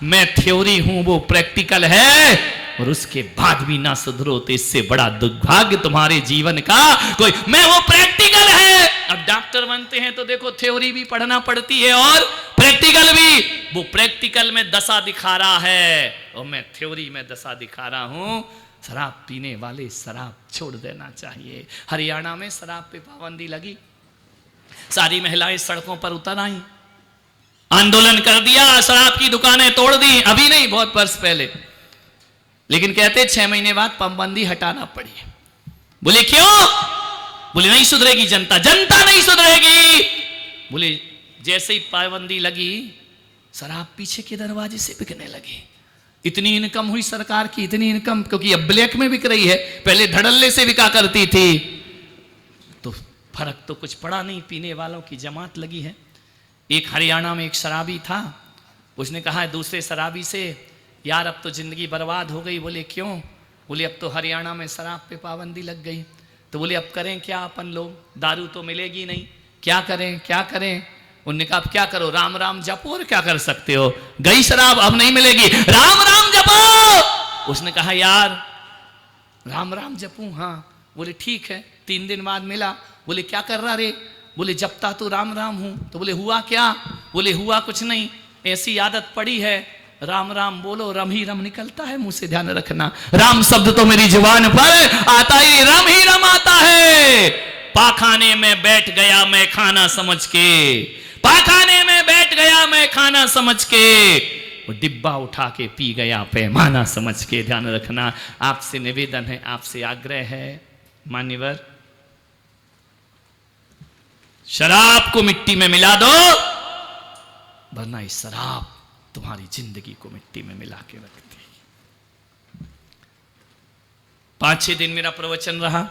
मैं थ्योरी हूं वो प्रैक्टिकल है, और उसके बाद भी ना सुधरो तो इससे बड़ा दुर्भाग्य तुम्हारे जीवन का कोई। मैं वो प्रैक्टिकल है। अब डॉक्टर बनते हैं तो देखो थ्योरी भी पढ़ना पड़ती है और प्रैक्टिकल भी। वो प्रैक्टिकल में दशा दिखा रहा है और मैं थ्योरी में दशा दिखा रहा हूं। शराब पीने वाले शराब छोड़ देना चाहिए। हरियाणा में शराब पे पाबंदी लगी, सारी महिलाएं सड़कों पर उतर आई, आंदोलन कर दिया, शराब की दुकानें तोड़ दी। अभी नहीं बहुत वर्ष पहले, लेकिन कहते 6 महीने बाद पाबंदी हटाना पड़ी। बोले क्यों? बोले नहीं सुधरेगी जनता, जनता नहीं सुधरेगी। बोले जैसे ही पाबंदी लगी शराब पीछे के दरवाजे से बिकने लगी। इतनी इनकम हुई सरकार की, इतनी इनकम, क्योंकि अब ब्लैक में बिक रही है, पहले धड़ल्ले से बिका करती थी। तो फर्क तो कुछ पड़ा नहीं, पीने वालों की जमात लगी है। एक हरियाणा में एक शराबी था, उसने कहा दूसरे शराबी से यार अब तो जिंदगी बर्बाद हो गई। बोले क्यों? बोले अब तो हरियाणा में शराब पे पाबंदी लग गई। तो बोले अब करें क्या अपन लोग, दारू तो मिलेगी नहीं, क्या करें क्या करें? उन्होंने कहा अब क्या करो, राम राम जपो, और क्या कर सकते हो, गई शराब अब नहीं मिलेगी, राम राम जपो। उसने कहा यार राम राम जपूं? हाँ। बोले ठीक है। 3 दिन बाद मिला। बोले क्या कर रहा रे? बोले जपता तो राम राम हूं। तो बोले हुआ क्या? बोले हुआ कुछ नहीं, ऐसी आदत पड़ी है, राम राम बोलो रम ही रम निकलता है मुंह से। ध्यान रखना, राम शब्द तो मेरी जुबान पर आता ही रम आता है। पाखाने में बैठ गया मैं खाना समझ के, पाखाने में बैठ गया मैं खाना समझ के, वो डिब्बा उठा के पी गया पैमाना समझ के। ध्यान रखना, आपसे निवेदन है, आपसे आग्रह है मान्यवर, शराब को मिट्टी में मिला दो, वरना इस शराब तुम्हारी जिंदगी को मिट्टी में मिला के रखती है। 5-6 दिन मेरा प्रवचन रहा,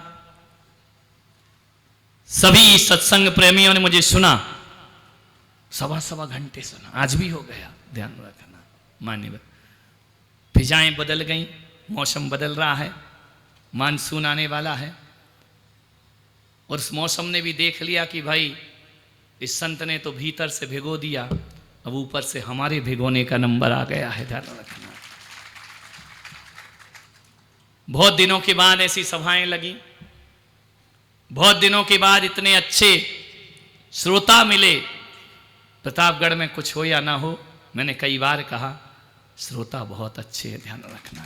सभी सत्संग प्रेमियों ने मुझे सुना, 1.25 घंटे सुना, आज भी हो गया। ध्यान रखना मान्यवर, फिजाएं बदल गईं, मौसम बदल रहा है, मानसून आने वाला है। और उस मौसम ने भी देख लिया कि भाई इस संत ने तो भीतर से भिगो दिया, अब ऊपर से हमारे भिगोने का नंबर आ गया है, ध्यान रखना। बहुत दिनों के बाद ऐसी सभाएं लगी, बहुत दिनों के बाद इतने अच्छे श्रोता मिले। प्रतापगढ़ में कुछ हो या ना हो, मैंने कई बार कहा श्रोता बहुत अच्छे हैं, ध्यान रखना।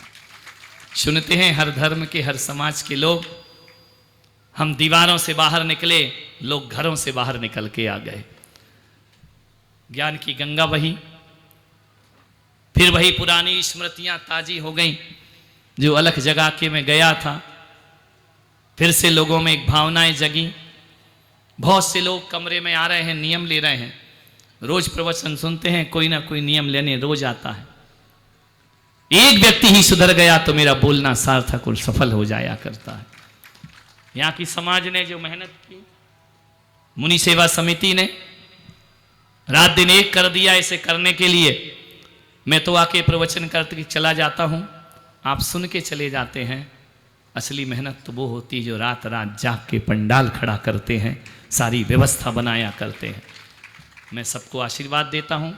सुनते हैं हर धर्म के, हर समाज के लोग। हम दीवारों से बाहर निकले, लोग घरों से बाहर निकल के आ गए। ज्ञान की गंगा बही, फिर वही पुरानी स्मृतियां ताजी हो गईं जो अलख जगा के मैं गया था। फिर से लोगों में एक भावनाएं जगी। बहुत से लोग कमरे में आ रहे हैं, नियम ले रहे हैं। रोज प्रवचन सुनते हैं, कोई ना कोई नियम लेने रोज आता है। एक व्यक्ति ही सुधर गया तो मेरा बोलना सार्थक और सफल हो जाया करता है। यहाँ की समाज ने जो मेहनत की, मुनि सेवा समिति ने रात दिन एक कर दिया इसे करने के लिए। मैं तो आके प्रवचन करके चला जाता हूँ, आप सुन के चले जाते हैं। असली मेहनत तो वो होती है जो रात रात जाग के पंडाल खड़ा करते हैं, सारी व्यवस्था बनाया करते हैं। मैं सबको आशीर्वाद देता हूँ।